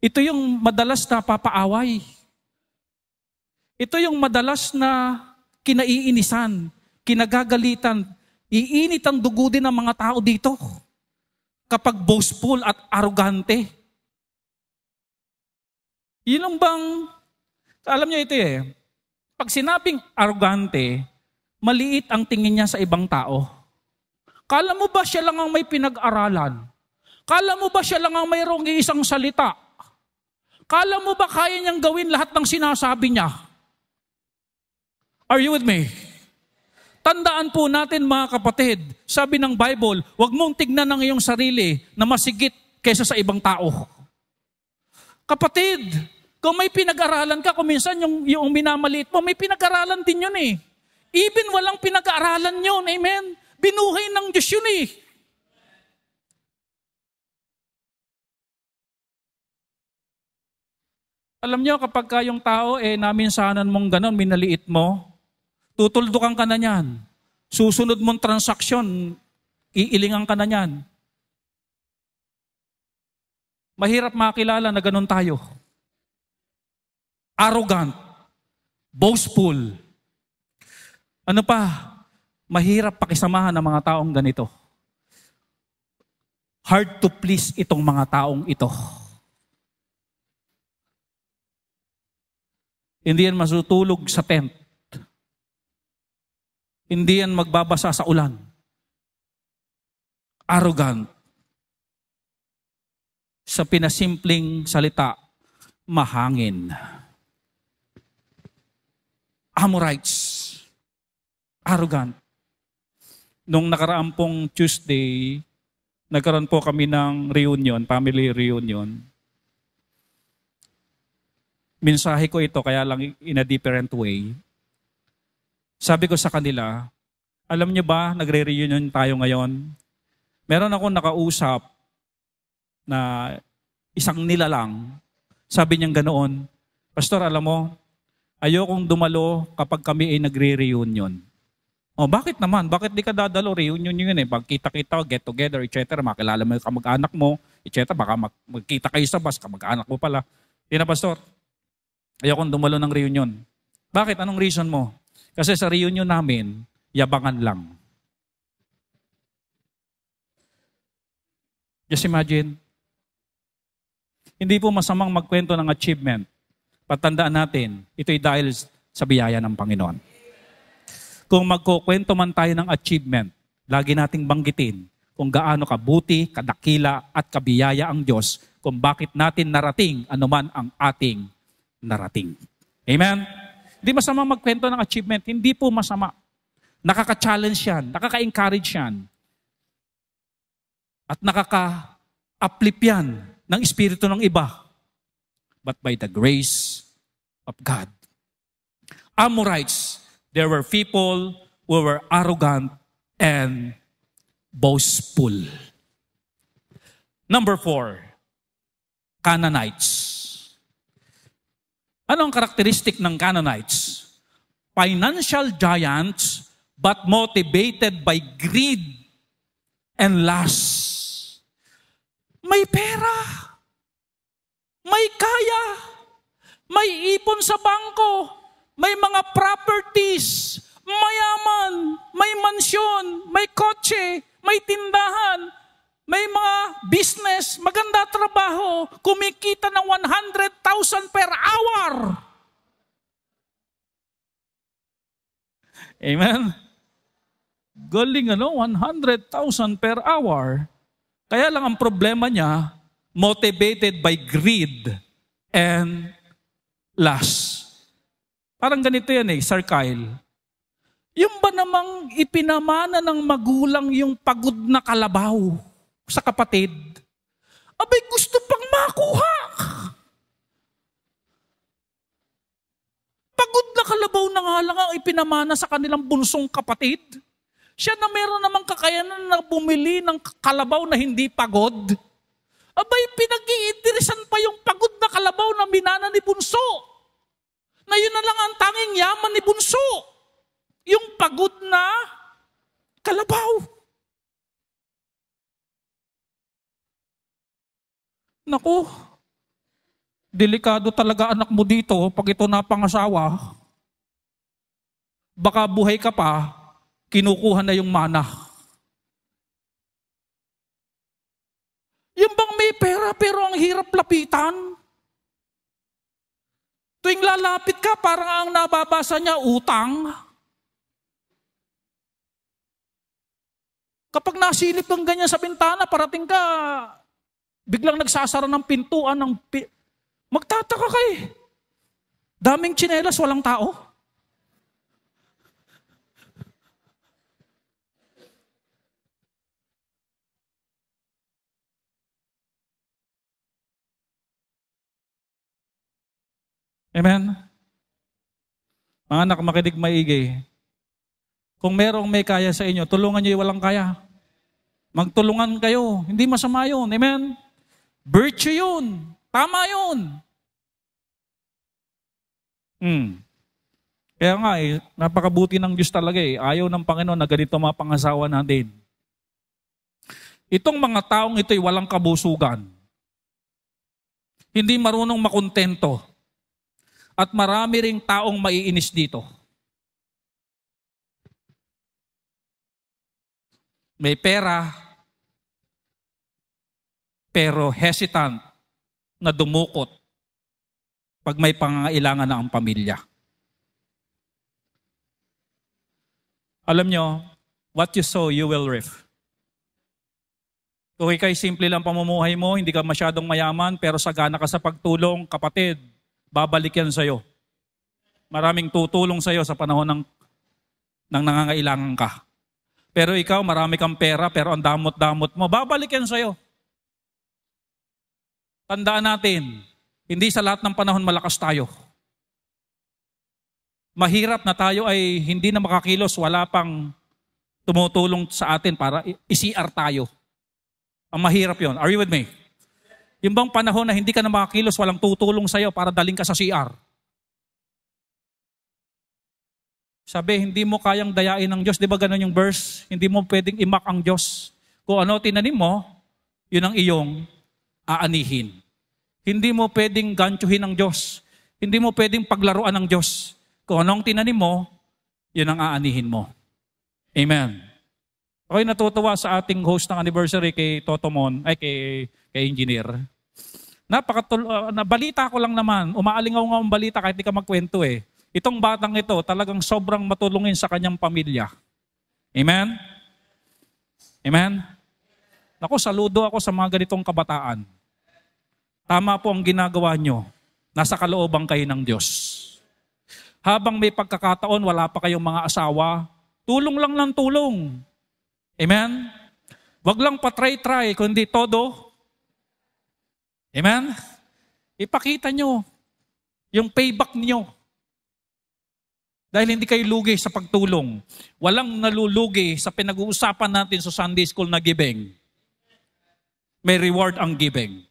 Ito yung madalas na papaaway. Ito yung madalas na kinaiinisan, kinagagalitan, iinit ang dugo din ng mga tao dito. kapag boastful at arrogante. Yun ang bang, alam niyo ito pag sinabing arrogante, maliit ang tingin niya sa ibang tao. Kala mo ba siya lang ang may pinag-aralan? Kala mo ba siya lang ang mayroong isang salita? Kala mo ba kaya niyang gawin lahat ng sinasabi niya? Are you with me? Tandaan po natin mga kapatid, sabi ng Bible, huwag mong tignan ng iyong sarili na masigit kaysa sa ibang tao. Kapatid, kung may pinag-aralan ka, kung minsan yung minamaliit mo, may pinag-aralan din yun Even walang pinag-aralan yun, amen? Binuhay ng Diyos yun Alam nyo, kapag yung tao naminsanan mong ganon, minaliit mo, tutuldukan ka na niyan. Susunod mong transaksyon, iilingan ka na niyan. Mahirap makilala na ganon tayo. Arrogant, boastful. Ano pa? Mahirap pakisamahan ng mga taong ganito. Hard to please itong mga taong ito. Hindi yan masutulog sa tent. Hindi yan magbabasa sa ulan. Arrogant. Sa pinasimpleng salita, mahangin. Amorites. Arrogant. Nung nakaraang pong Tuesday, nagkaroon po kami ng reunion, family reunion. Mensahe ko ito, kaya lang in a different way. Sabi ko sa kanila, alam niyo ba, nagre-reunion tayo ngayon? Meron akong nakausap na isang nilalang. Sabi niya ganoon, Pastor, alam mo, ayokong dumalo kapag kami ay nagre-reunion. O bakit naman? Bakit di ka dadalo? Reunion yun Pagkita-kita, get together, etc. Makilala mo yung kamag-anak mo, etc. Baka magkita kayo sa bus, kamag-anak mo pala. Hindi na, Pastor. Ayokong dumalo ng reunion. Bakit? Anong reason mo? Kasi sa reunion namin, yabangan lang. Just imagine. Hindi po masamang magkwento ng achievement. Patandaan natin, ito'y dahil sa biyaya ng Panginoon. Kung magkukwento man tayo ng achievement, lagi nating banggitin kung gaano kabuti, kadakila at kabiyaya ang Diyos kung bakit natin narating anuman ang ating narating. Amen? Hindi masama magkwento ng achievement. Hindi po masama. Nakaka-challenge yan. Nakaka-encourage yan. At nakaka-uplift yan ng espiritu ng iba. But by the grace of God. Amorites, there were people who were arrogant and boastful. Number 4, Canaanites. Ano ang karakteristik ng Canaanites? Financial giants but motivated by greed and lust. May pera. May kaya. May ipon sa bangko. May mga properties. Mayaman. May mansyon. May kotse. May tindahan. May mga business, maganda trabaho, kumikita ng 100,000 per hour. Amen? Galing 100,000 per hour. Kaya lang ang problema niya, motivated by greed and lust. Parang ganito yan Sir Kyle. Yung ba namang ipinamana ng magulang yung pagod na kalabaw sa kapatid, abay gusto pang makuha. Pagod na kalabaw na nga lang ang ipinamana sa kanilang bunsong kapatid. Siya na meron namang kakayanan na bumili ng kalabaw na hindi pagod. Abay pinag-iinteresan pa yung pagod na kalabaw na minana ni bunso. Na yun na lang ang tanging yaman ni bunso. Yung pagod na kalabaw. Naku, delikado talaga anak mo dito pag ito napangasawa. Baka buhay ka pa, kinukuha na yung mana. pera pero ang hirap lapitan. Tuwing lalapit ka, parang ang nababasa niya, utang. Kapag nasilip kang ganyan sa bintana, parating ka, biglang nagsasara ng pintuan, magtataka ka eh. Daming tsinelas, walang tao. Amen? Mga anak, makinig maigi. Kung merong may kaya sa inyo, tulungan niyo yung walang kaya. Magtulungan kayo. Hindi masama yun. Amen? Virtue yun. Tama yun. Kaya nga napakabuti ng Diyos talaga eh. Ayaw ng Panginoon na ganito mga pangasawa natin. Itong mga taong ito'y walang kabusugan. Hindi marunong makontento. At marami ring taong maiinis dito. May pera, pero hesitant na dumukot pag may pangangailangan na ang pamilya. Alam nyo, what you sow, you will reap. Kung ikay simple lang pamumuhay mo, hindi ka masyadong mayaman, pero sagana ka sa pagtulong, kapatid, babalik yan sa'yo. Maraming tutulong sa'yo sa panahon ng nangangailangan ka. Pero ikaw, marami kang pera, pero ang damot-damot mo, babalik yan sa'yo. Tandaan natin, hindi sa lahat ng panahon malakas tayo. Mahirap na tayo ay hindi na makakilos, wala pang tumutulong sa atin para i-CR tayo. Ang mahirap yon. Are you with me? Yung bang panahon na hindi ka na makakilos, walang tutulong sa'yo para daling ka sa CR. Sabi, hindi mo kayang dayain ng Diyos. Di ba ganun yung verse? Hindi mo pwedeng imak ang Diyos. Kung ano tinanim mo, yun ang iyong aanihin. Hindi mo pwedeng gantuhin ng Diyos. Hindi mo pwedeng paglaruan ng Diyos. Kung anong tinanim mo, yun ang aanihin mo. Amen. Okay, natutuwa sa ating host ng anniversary kay Totomon, kay engineer. Nabalita ko lang naman, umaalingaw nga ang balita kahit di ka magkwento eh. Itong batang ito talagang sobrang matulungin sa kanyang pamilya. Amen? Amen? Naku, saludo ako sa mga ganitong kabataan. Tama po ang ginagawa nyo. Nasa kalooban kayo ng Diyos. Habang may pagkakataon, wala pa kayong mga asawa, tulong lang ng tulong. Amen? Wag lang patry-try, kundi todo. Amen? Ipakita nyo yung payback niyo. Dahil hindi kayo lugi sa pagtulong. Walang nalulugi sa pinag-uusapan natin sa Sunday School na giving. May reward ang giving.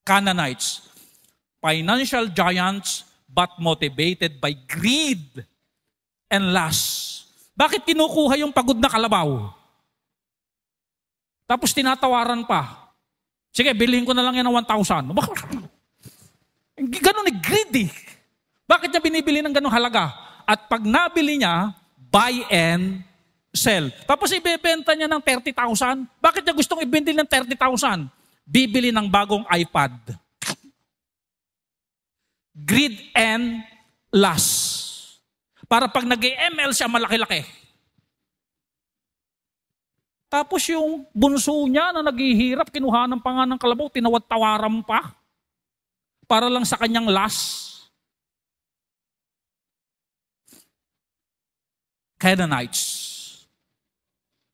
Canaanites, financial giants but motivated by greed and lust. Bakit kinukuha yung pagod na kalabaw? Tapos tinatawaran pa. Sige, bilhin ko na lang yan ng 1,000. Ganon eh, greedy. Bakit niya binibili ng ganong halaga? At pag nabili niya, buy and sell. Tapos ibebenta niya ng 30,000. Bakit niya gustong ibenta ng 30,000? Bibili ng bagong iPad. Greed and lust. Para pag nag-ML siya, malaki-laki. Tapos yung bunso niya na naghihirap, kinuha pa nga ng kalabaw, tinawad-tawaran pa. Para lang sa kanyang lust. Canaanites.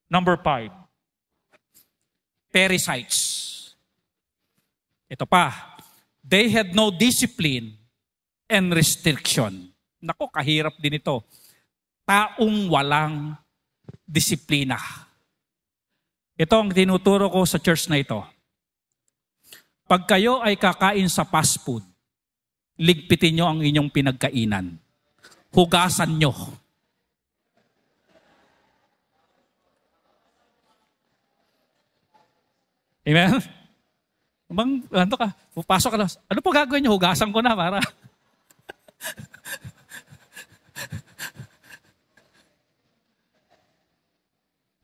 Number 5. Perizzites. Ito pa. They had no discipline and restriction. Nako, kahirap din ito. Taong walang disiplina. Ito ang tinuturo ko sa church na ito. Pag kayo ay kakain sa fast food, ligpitin nyo ang inyong pinagkainan. Hugasan nyo. Amen? Ano ka? Pasok ka na. Ano po gagawin niyo? Hugasan ko na para.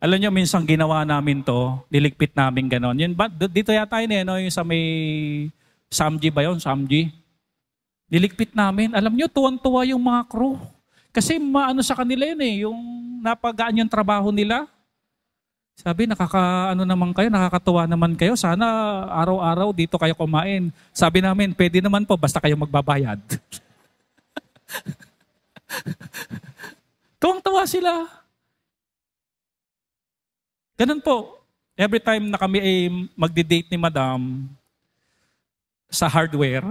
Alam nyo, minsan ginawa namin to, niligpit namin ganon. Yun ba, dito yata yun no? Yung sa may Samji ba yun? Samji. Niligpit namin. Alam nyo, tuwan-tuwa yung mga crew. Kasi maano sa kanila yun yung napagaan yung trabaho nila. Sabi, naman kayo, nakakatuwa naman kayo. Sana araw-araw dito kayo kumain. Sabi namin, pwede naman po, basta kayo magbabayad. Tuwang-tuwa sila. Ganun po. Every time na kami ay magde-date ni Madam sa hardware,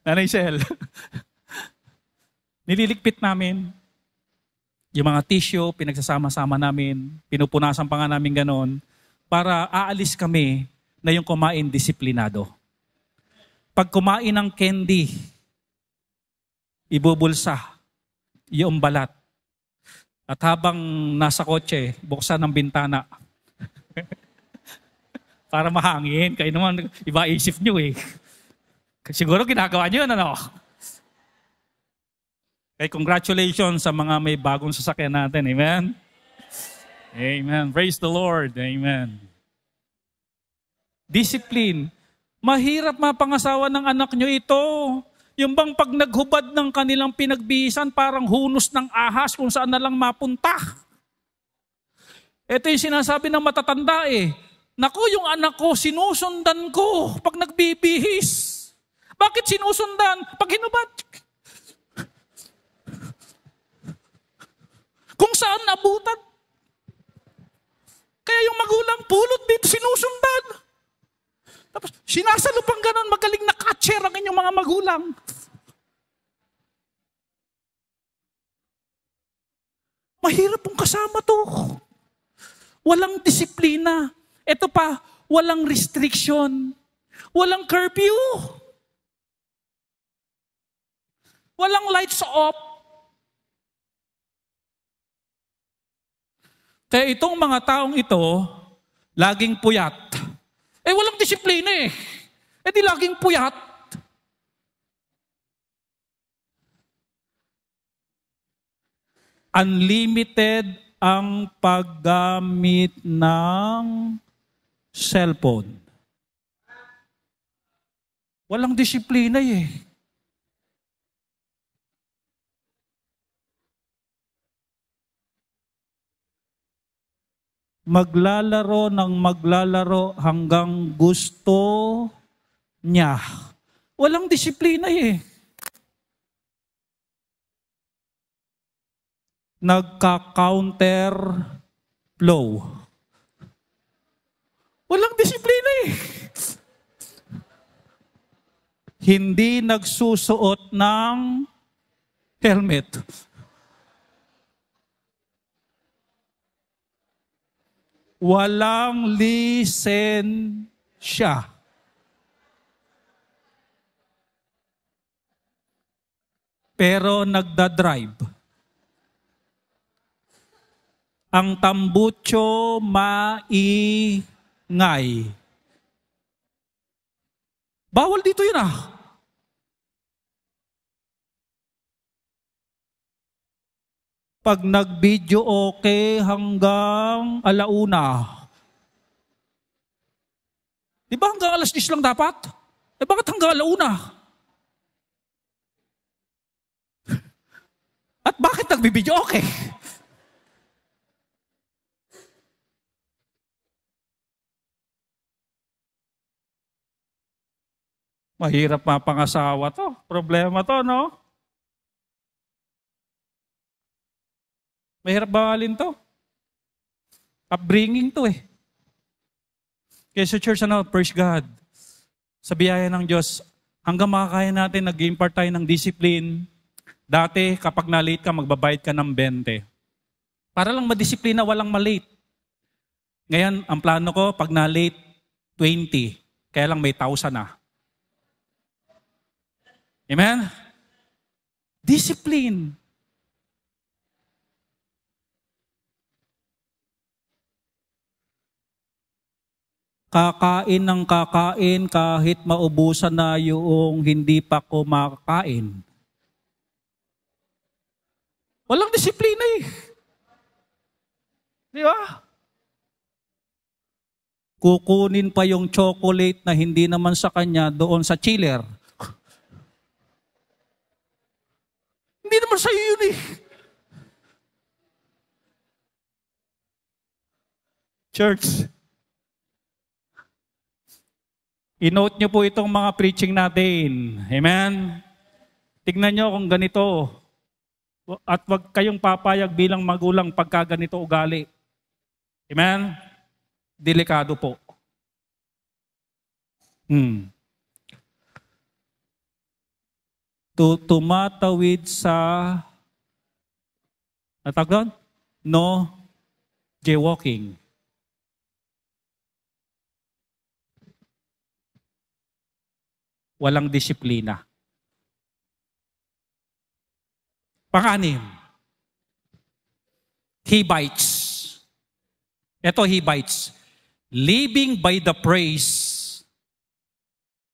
Nanay Shell, nililigpit namin. Yung mga tissue, pinagsasama-sama namin, pinupunasan pa nga namin ganon, para aalis kami na yung kumain disiplinado. Pag kumain ng candy, ibubulsa yung balat. At habang nasa kotse, buksan ng bintana. Para mahangin. Kayo naman, iba isip nyo Siguro ginagawa nyo yun, ano? Okay, congratulations sa mga may bagong sasakyan natin. Amen? Amen. Praise the Lord. Amen. Discipline. Mahirap mapangasawa ng anak nyo ito. Yung bang pag naghubad ng kanilang pinagbihisan, parang hunos ng ahas kung saan na lang mapunta. Ito yung sinasabi ng matatanda Naku, yung anak ko, sinusundan ko pag nagbibihis. Bakit sinusundan? Pag hinubad. Kung saan nabutan. Kaya yung magulang pulot dito, sinusundan. Tapos sinasalupang ganon, magaling na catcher ang inyong mga magulang. Mahirap pong kasama to. Walang disiplina. Ito pa, walang restriction. Walang curfew. Walang lights off. Kaya itong mga taong ito, laging puyat. Walang disiplina di laging puyat. Unlimited ang paggamit ng cellphone. Walang disiplina Maglalaro ng maglalaro hanggang gusto niya. Walang disiplina Nagka-counter flow. Walang disiplina Hindi nagsusuot ng helmet. Walang lisensya. Pero nagdadrive. Ang tambutso maingay. Bawal dito yun Pag nag-video okay hanggang 1:00. Di ba hanggang 10:00 lang dapat? Bakit hanggang 1:00? At bakit nag-video okay? Mahirap mapangasawa to. Problema to, no? Mahirap bawalin to. Upbringing to Kaya sa church, praise God. Sa biyaya ng Diyos, hanggang makakaya natin, nag-impart tayo ng discipline. Dati, kapag na-late ka, magbabayad ka ng 20. Para lang madisiplina, walang malate. Ngayon, ang plano ko, pag na-late, 20. Kaya lang may 1,000 na. Amen? Discipline. Kakain ng kakain kahit maubusan na yung hindi pa kumakain. Walang disiplina eh. Di ba? Kukunin pa yung chocolate na hindi naman sa kanya doon sa chiller. Hindi naman sa'yo yun eh. Church, i-note nyo po itong mga preaching natin. Amen? Tignan nyo kung ganito. At wag kayong papayag bilang magulang pagka ganito ugali. Amen? Delikado po. Tumatawid sa, natag doon? No jaywalking. Walang disiplina. Pang-anim, Hivites. Ito Hivites. Living by the praise.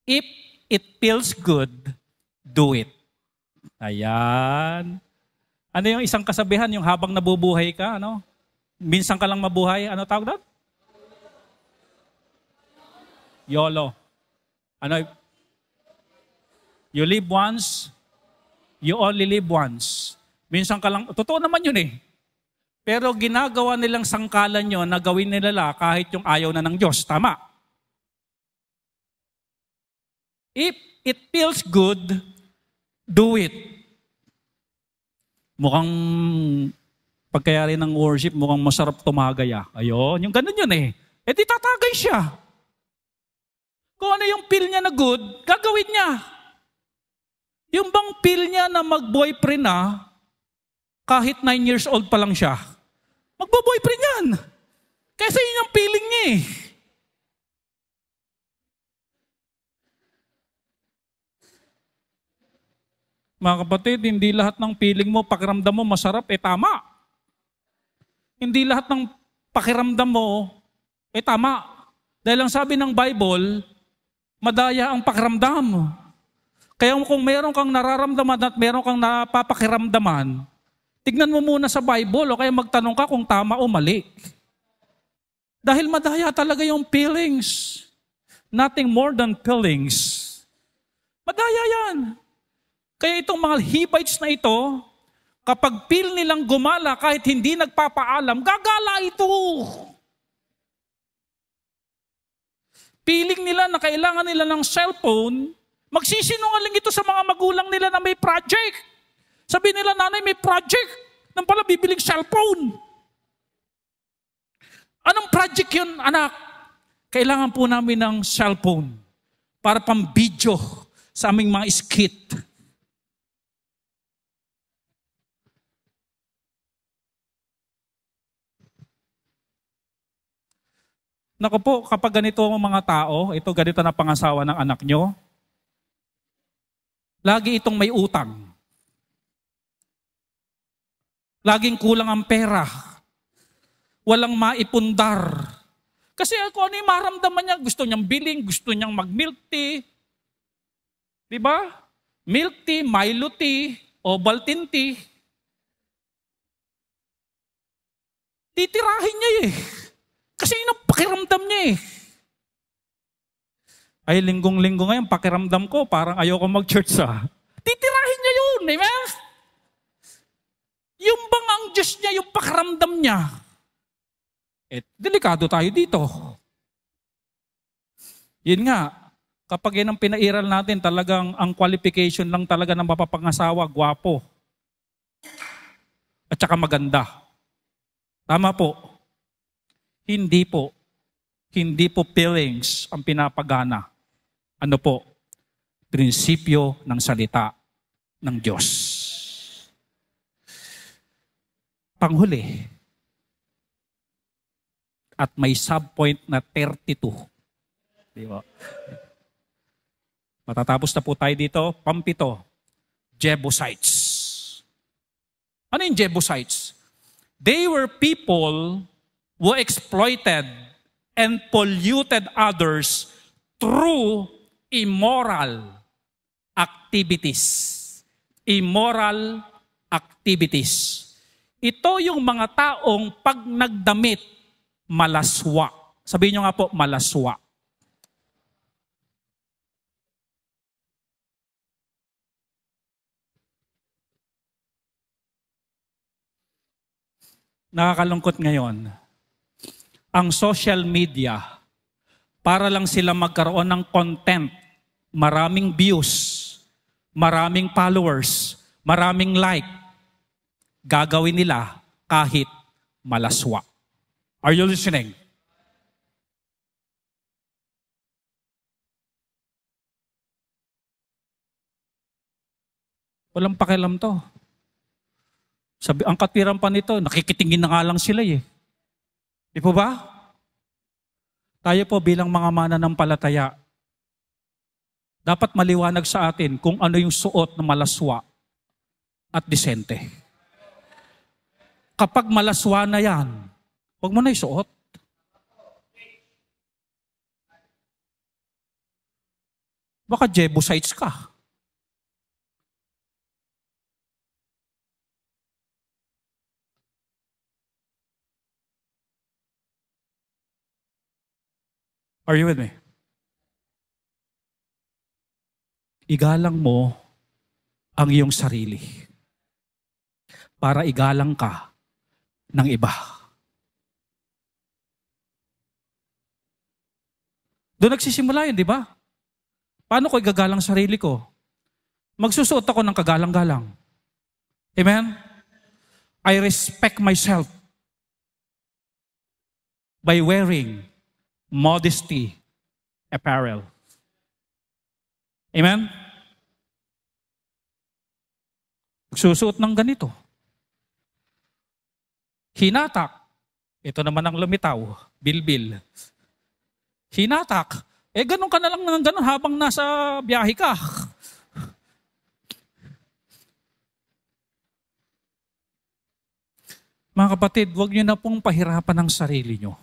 If it feels good, do it. Ayan. Ano yung isang kasabihan, yung habang nabubuhay ka, ano? Minsan ka lang mabuhay, ano tawag doon? YOLO. Ano? You live once, you only live once. Minsan ka lang, totoo naman yun eh. Pero ginagawa nilang sangkalan yun na gawin nila kahit yung ayaw na ng Diyos. Tama. If it feels good, do it. Mukhang pagkayari ng worship, mukhang masarap tumagay. Ayun, yung ganun yun eh. E di tatagay siya. Kung ano yung feel niya na good, gagawin niya. Yung bang feel niya na mag-boyfriend na, kahit 9 years old pa lang siya, magbo-boyfriend yan. Kasi yun yung feeling niya eh. Mga kapatid, hindi lahat ng feeling mo, pakiramdam mo masarap, tama. Hindi lahat ng pakiramdam mo, tama. Dahil ang sabi ng Bible, madaya ang pakiramdam. Kaya kung meron kang nararamdaman at meron kang napapakiramdaman, tignan mo muna sa Bible o kaya magtanong ka kung tama o mali. Dahil madaya talaga yung feelings. Nothing more than feelings. Madaya yan. Kaya itong mga Hivites na ito, kapag feel nilang gumala kahit hindi nagpapaalam, gagala ito. Feeling nila na kailangan nila ng cellphone, magsisinungaling ito sa mga magulang nila na may project. Sabi nila, nanay, may project. Nang pala bibiling cellphone. Anong project yun, anak? Kailangan po namin ng cellphone para pang-video sa aming mga skit. Naku po, kapag ganito ang mga tao, ito ganito na pangasawa ng anak nyo, lagi itong may utang. Laging kulang ang pera. Walang maipundar. Kasi kung ano yung maramdaman niya, gusto niyang biling, gusto niyang mag-milk tea. Diba? Milk tea, Milo tea, Ovaltine tea. Titirahin niya eh. Kasi yun ang pakiramdam niya eh. Ay, linggong-linggo ngayon, pakiramdam ko, parang ayoko mag-church Titirahin niya yun, amen? Yung bang ang Diyos niya, yung pakiramdam niya. Delikado tayo dito. Yun nga, kapag yan ang pinairal natin, talagang ang qualification lang talaga ng mapapangasawa, gwapo. At saka maganda. Tama po. Hindi po. Hindi po feelings ang pinapagana. Ano po? Prinsipyo ng salita ng Diyos. Panghuli. At may subpoint na 32. Di ba? Matatapos na po tayo dito. Pampito. Jebusites. Ano yung Jebusites? They were people who exploited and polluted others through immoral activities. Immoral activities. Ito yung mga taong pag nagdamit, malaswa. Sabihin nyo nga po, malaswa. Nakakalungkot ngayon. Ang social media, para lang sila magkaroon ng content, maraming views, maraming followers, maraming like, gagawin nila kahit malaswa. Are you listening? Walang pakialam to. Ang katwiran pa nito, nakikitingin na nga lang sila eh. Di po ba? Tayo po bilang mga mananampalataya, dapat maliwanag sa atin kung ano yung suot na malaswa at disente. Kapag malaswa na yan, huwag mo na isuot. Baka Jebusites ka. Are you with me? Igalang mo ang iyong sarili para igalang ka ng iba. Doon nagsisimula yun, di ba? Paano ko igagalang sarili ko? Magsusuot ako ng kagalang-galang. Amen? I respect myself by wearing modesty apparel. Amen? Magsusuot ng ganito. Hinatak. Ito naman ang lumitaw. Bilbil. Hinatak. Ganun ka na lang ng ganun habang nasa biyahe ka. Mga kapatid, huwag niyo na pong pahirapan ang sarili niyo.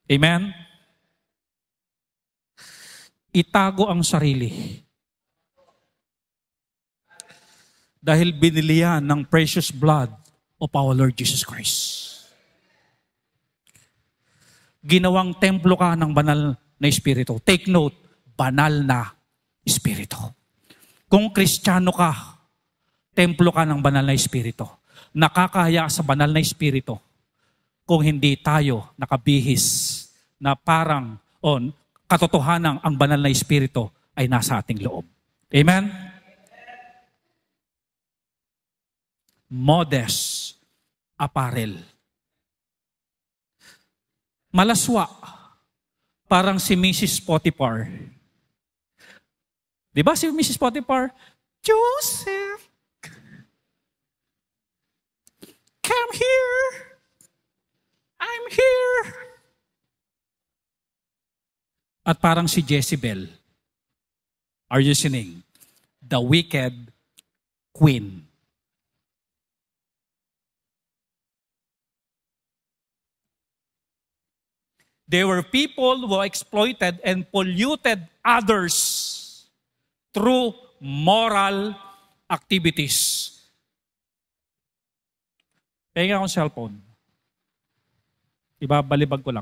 Amen? Itago ang sarili. Dahil binili yan ng precious blood of our Lord Jesus Christ. Ginawang templo ka ng banal na Espiritu. Take note, banal na Espiritu. Kung Kristiyano ka, templo ka ng banal na Espiritu. Nakakaya sa banal na Espiritu kung hindi tayo nakabihis na parang katotohanan ang banal na Espiritu ay nasa ating loob. Amen? Modest apparel. Malaswa. Parang si Mrs. Potiphar. Di ba si Mrs. Potiphar? Joseph, come here. I'm here. At parang si Jezebel. Are you listening? The wicked queen. They were people who exploited and polluted others through moral activities. Kaya nga akong cellphone. Ibabalibag ko lang.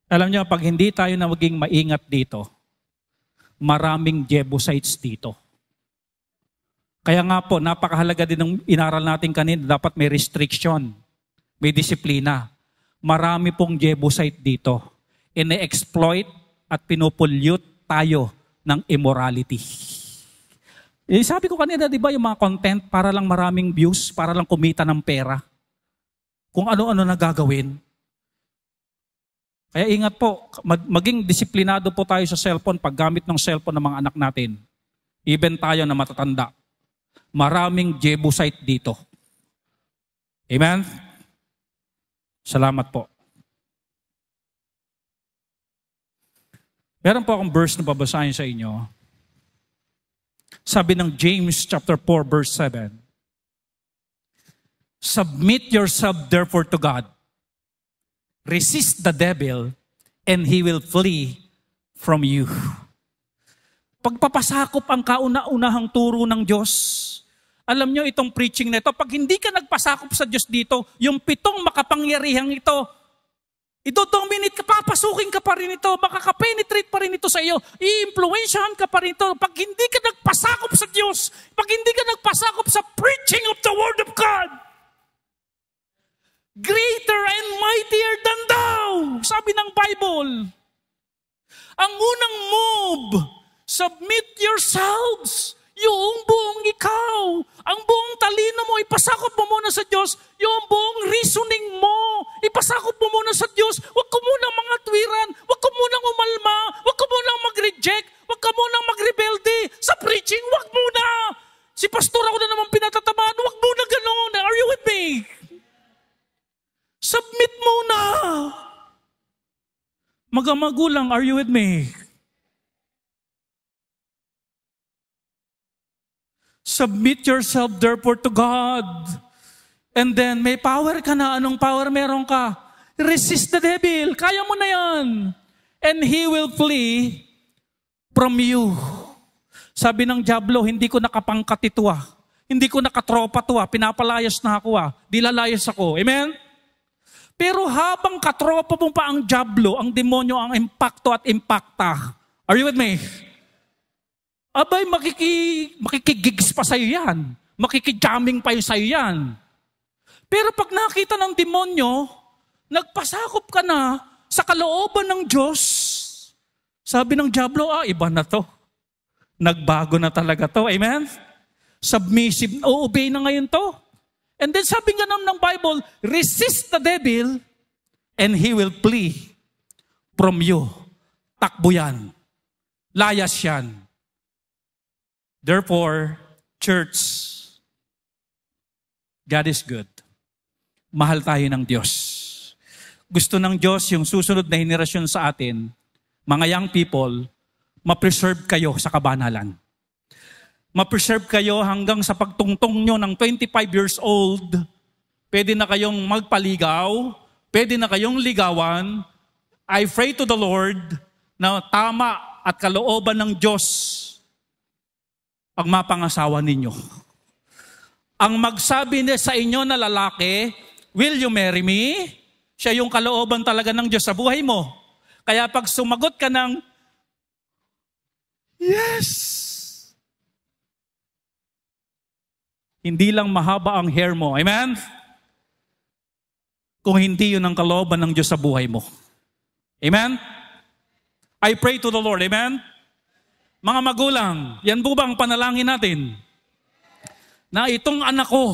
Alam niyo, pag hindi tayo na maging maingat dito, maraming Jebusites dito. Kaya nga po, napakahalaga din ng inaral natin kanina, dapat may restriction, may disiplina. Marami pong Jebusite dito. Ine-exploit at pinupollute tayo ng immorality. Sabi ko kanina, di ba, yung mga content para lang maraming views, para lang kumita ng pera. Kung ano-ano na gagawin. Kaya ingat po, maging disiplinado po tayo sa cellphone, paggamit ng cellphone ng mga anak natin. Even tayo na matatanda. Maraming Jebusite dito. Amen? Salamat po. Meron po akong verse na babasahin sa inyo. Sabi ng James chapter 4 verse 7. Submit yourself therefore to God. Resist the devil and he will flee from you. Pagpapasakop ang kauna-unahang turo ng Diyos. Alam nyo itong preaching na ito, pag hindi ka nagpasakop sa Diyos dito, yung 7 makapangyarihang ito, ito-dominate ka, papasukin ka pa rin ito, makaka-penetrate pa rin ito sa iyo, i-influensyahan ka pa rin ito. Pag hindi ka nagpasakop sa Diyos, pag hindi ka nagpasakop sa preaching of the Word of God, greater and mightier than thou, sabi ng Bible. Ang unang move, submit yourselves. Yung buong ikaw, ang buong talino mo, ipasakop mo muna sa Diyos. Yung buong reasoning mo, ipasakop mo muna sa Diyos. Huwag ko munang mga tuwiran, huwag ko munang umalma, huwag ko munang mag-reject, huwag ka munang mag-rebelde. Sa preaching, huwag muna. Si pastor ako na naman pinatatamaan, huwag muna ganoon. Are you with me? Submit muna. Magulang, are you with me? Submit yourself therefore to God. And then, may power ka na. Anong power meron ka? Resist the devil. Kaya mo na yan. And he will flee from you. Sabi ng diablo, hindi ko nakapangkat ito Hindi ko nakatropa to Pinapalayas na ako Di lalayas ako. Amen? Pero habang katropa mo pa ang diablo, ang demonyo ang impacto at impacta. Are you with me? Abay, makikigigs pa sa'yo yan. Makikijamming pa sa'yo yan. Pero pag nakita ng demonyo, nagpasakop ka na sa kalooban ng Diyos, sabi ng diablo, iba na to. Nagbago na talaga to. Amen? Submissive, obey na ngayon to. And then sabi nga ng Bible, resist the devil and he will flee from you. Takbo yan. Layas yan. Therefore, church, God is good. Mahal tayo ng Diyos. Gusto ng Diyos yung susunod na henerasyon sa atin, mga young people, ma-preserve kayo sa kabanalan. Ma-preserve kayo hanggang sa pagtungtong nyo ng 25 years old, pwede na kayong magpaligaw, pwede na kayong ligawan. I pray to the Lord na tama at kalooban ng Diyos ang mapangasawa ninyo. Ang magsabi sa inyo na lalaki, will you marry me? Siya yung kalooban talaga ng Diyos sa buhay mo. Kaya pag sumagot ka ng, yes, hindi lang mahaba ang hair mo. Amen? Kung hindi yun ang kalooban ng Diyos sa buhay mo. Amen? I pray to the Lord. Amen? Mga magulang, yan po ba ang panalangin natin? Na itong anak ko,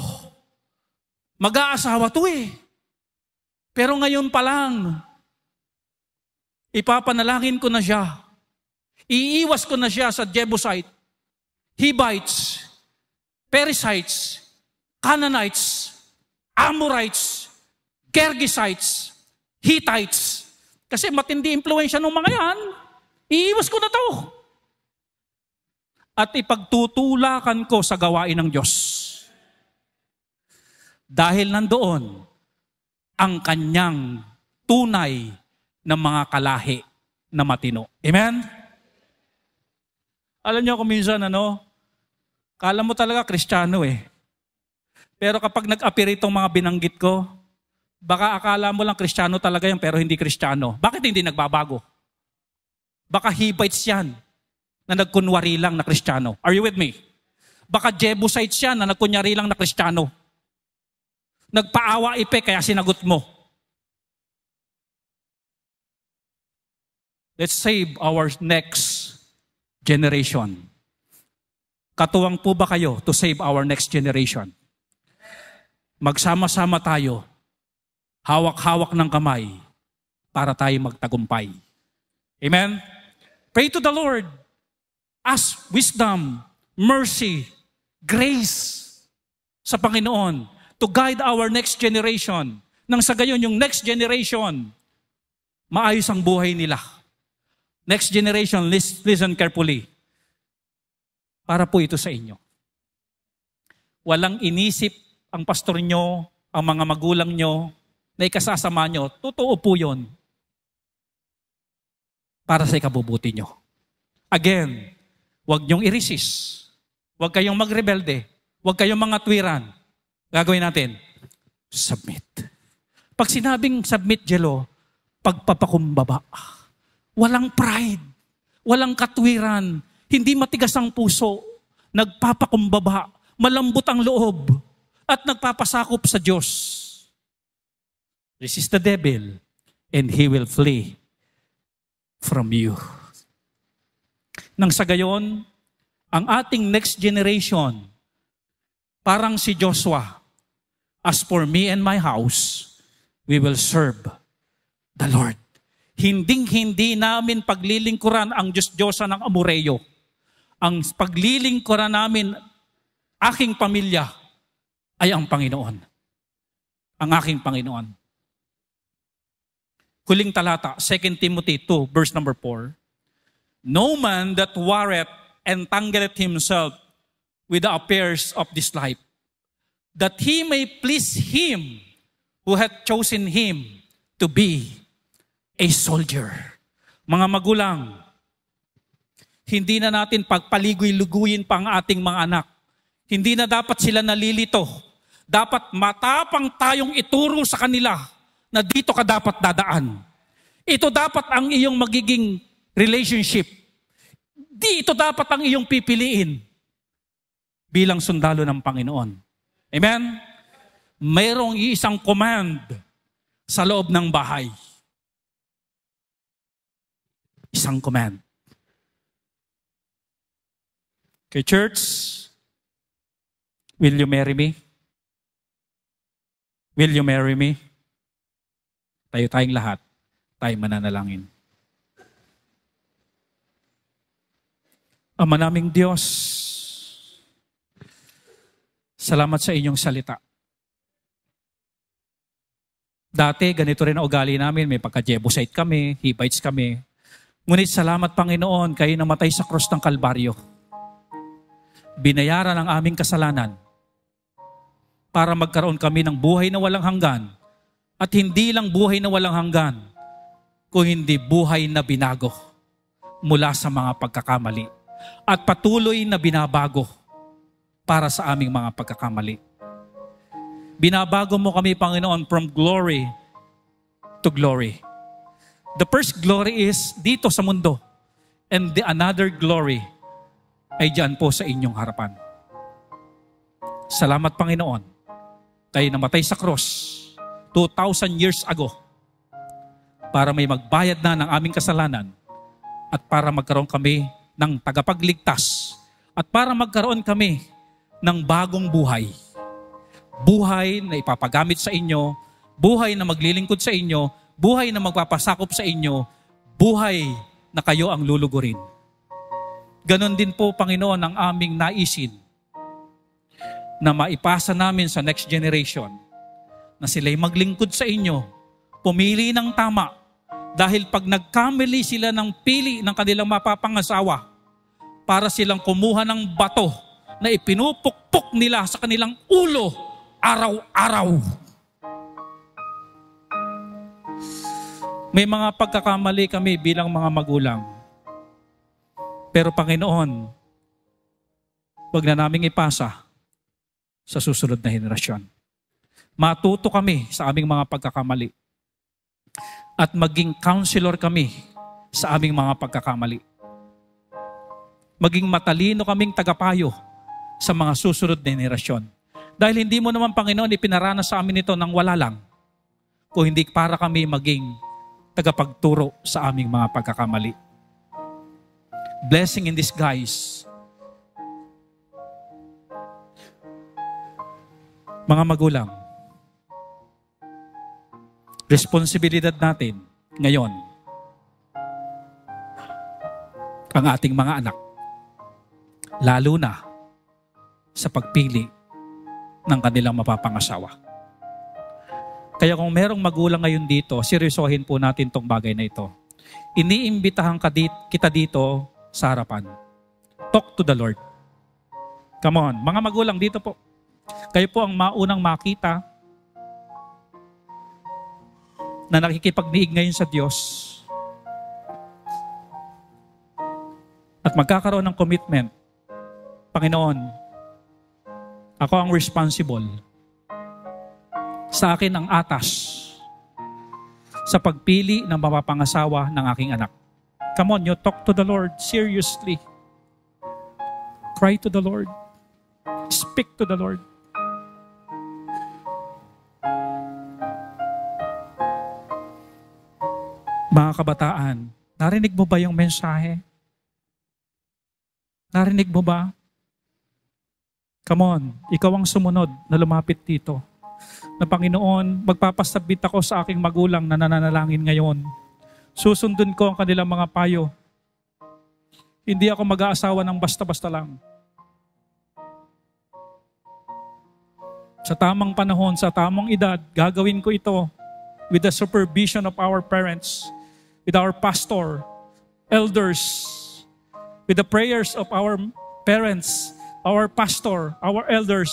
mag-aasawa to Pero ngayon pa lang, ipapanalangin ko na siya. Iiwas ko na siya sa Jebusite, Hivites, Perizzites, Canaanites, Amorites, Gergesites, Hittites. Kasi matindi impluensya ng mga yan. Iiwas ko na to. At ipagtutulakan ko sa gawain ng Diyos. Dahil nandoon ang kanyang tunay na mga kalahi na matino. Amen? Alam niyo kung minsan kala mo talaga Kristiyano Pero kapag nag-appear itong mga binanggit ko, baka akala mo lang Kristiyano talaga yan pero hindi Kristiyano. Bakit hindi nagbabago? Baka Hivites yan na nagkunwari lang na Kristiyano. Are you with me? Baka Jebusites yan na nagkunwari lang na Kristiyano. Nagpaawa kaya sinagot mo. Let's save our next generation. Katuwang po ba kayo to save our next generation? Magsama-sama tayo, hawak-hawak ng kamay, para tayo magtagumpay. Amen? Pray to the Lord. Ask wisdom, mercy, grace sa Panginoon to guide our next generation. Nang sa gayon, yung next generation, maayos ang buhay nila. Next generation, listen carefully. Para po ito sa inyo. Walang inisip ang pastor nyo, ang mga magulang nyo, na ikasasama nyo. Totoo po yun. Para sa ikabubuti nyo. Again, Huwag niyong i-resist. Huwag kayong magrebelde. Huwag kayong mga tuwiran. Gagawin natin, submit. Pag sinabing submit, Jelo, pagpapakumbaba. Walang pride. Walang katwiran. Hindi matigas ang puso. Nagpapakumbaba. Malambot ang loob. At nagpapasakop sa Diyos. Resist the devil and he will flee from you. Nang sa gayon, ang ating next generation, parang si Joshua, as for me and my house, we will serve the Lord. Hinding-hindi namin paglilingkuran ang Diyos-Diyosa ng Amoreyo. Ang paglilingkuran namin, aking pamilya, ay ang Panginoon. Ang aking Panginoon. Huling talata, 2 Timothy 2, verse number 4. No man that warreth entangleth himself with the affairs of this life, that he may please him who hath chosen him to be a soldier. Mga magulang, hindi na natin pagpaligoy-luguyin pa ang ating mga anak. Hindi na dapat sila nalilito. Dapat matapang tayong ituro sa kanila na dito ka dapat dadaan. Ito dapat ang iyong magiging relationship. Dito dapat ang iyong pipiliin bilang sundalo ng Panginoon. Amen? Mayroong isang command sa loob ng bahay. Isang command. Okay, church, will you marry me? Will you marry me? Tayong lahat, tayo mananalangin. Ama naming Diyos, salamat sa inyong salita. Dati, ganito rin ang ugali namin. May pagka-Jebusite kami, Hivites kami. Ngunit salamat, Panginoon, kayo namatay sa krus ng Kalbaryo. Binayaran ang aming kasalanan para magkaroon kami ng buhay na walang hanggan. At hindi lang buhay na walang hanggan, kung hindi buhay na binago mula sa mga pagkakamali. At patuloy na binabago para sa aming mga pagkakamali. Binabago mo kami, Panginoon, from glory to glory. The first glory is dito sa mundo. And the another glory ay diyan po sa inyong harapan. Salamat, Panginoon. Kayo namatay sa cross 2,000 years ago para may magbayad na ng aming kasalanan at para magkaroon kami ng tagapagligtas at para magkaroon kami ng bagong buhay. Buhay na ipapagamit sa inyo, buhay na maglilingkod sa inyo, buhay na magpapasakop sa inyo, buhay na kayo ang lulugurin. Ganon din po, Panginoon, ang aming naisin na maipasa namin sa next generation na sila'y maglingkod sa inyo, pumili ng tama, dahil pag nagkamali sila ng pili ng kanilang mapapangasawa para silang kumuha ng bato na ipinupukpok nila sa kanilang ulo araw-araw. May mga pagkakamali kami bilang mga magulang. Pero Panginoon, wag na naming ipasa sa susunod na henerasyon. Matuto kami sa aming mga pagkakamali. At maging counselor kami sa aming mga pagkakamali. Maging matalino kaming tagapayo sa mga susunod na henerasyon. Dahil hindi mo naman, Panginoon, ipinaranas sa amin ito nang wala lang. Kung hindi para kami maging tagapagturo sa aming mga pagkakamali. Blessing in disguise. Mga magulang, responsibilidad natin ngayon ang ating mga anak, lalo na sa pagpili ng kanilang mapapangasawa. Kaya kung merong magulang ngayon dito, seryosohin po natin tong bagay na ito. Iniimbitahan kita dito sa harapan. Talk to the Lord. Come on, mga magulang dito po. Kayo po ang maunang makita na nakikipagniig ngayon sa Diyos. At magkakaroon ng commitment. Panginoon, ako ang responsible. Sa akin ang atas sa pagpili ng mapapangasawa ng aking anak. Come on, you talk to the Lord seriously. Cry to the Lord. Speak to the Lord. Mga kabataan, narinig mo ba yung mensahe? Narinig mo ba? Come on, ikaw ang sumunod na lumapit dito. Na Panginoon, magpapasabit ako sa aking magulang na nananalangin ngayon. Susundin ko ang kanilang mga payo. Hindi ako mag-aasawa ng basta-basta lang. Sa tamang panahon, sa tamang edad, gagawin ko ito with the supervision of our parents, with our pastor, elders, with the prayers of our parents, our pastor, our elders.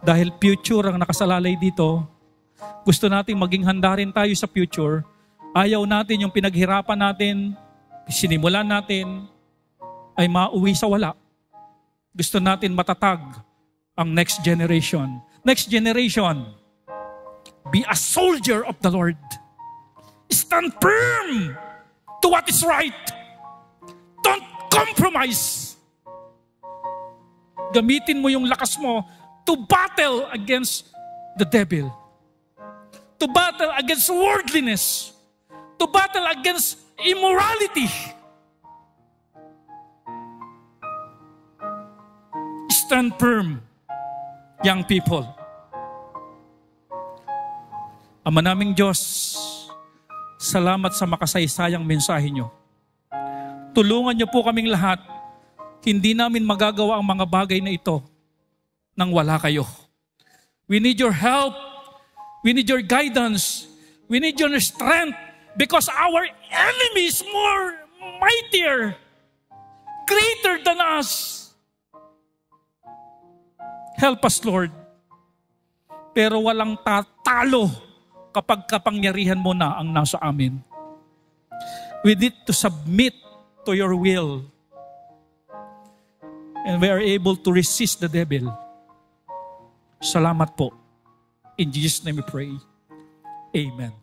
Dahil future ang nakasalalay dito, gusto nating maging handa rin tayo sa future. Ayaw natin yung pinaghirapan natin, sinimulan natin, ay mauwi sa wala. Gusto natin matatag ang next generation. Next generation, be a soldier of the Lord. Stand firm to what is right. Don't compromise. Gamitin mo yung lakas mo to battle against the devil. To battle against worldliness. To battle against immorality. Stand firm, young people. Ama naming Diyos, salamat sa makasaysayang mensahe nyo. Tulungan nyo po kaming lahat. Hindi namin magagawa ang mga bagay na ito nang wala kayo. We need your help. We need your guidance. We need your strength because our enemy is more mightier, greater than us. Help us, Lord. Pero walang tatalo kapag kapangyarihan mo na ang nasa amin. We need to submit to your will. And we are able to resist the devil. Salamat po. In Jesus' name we pray. Amen.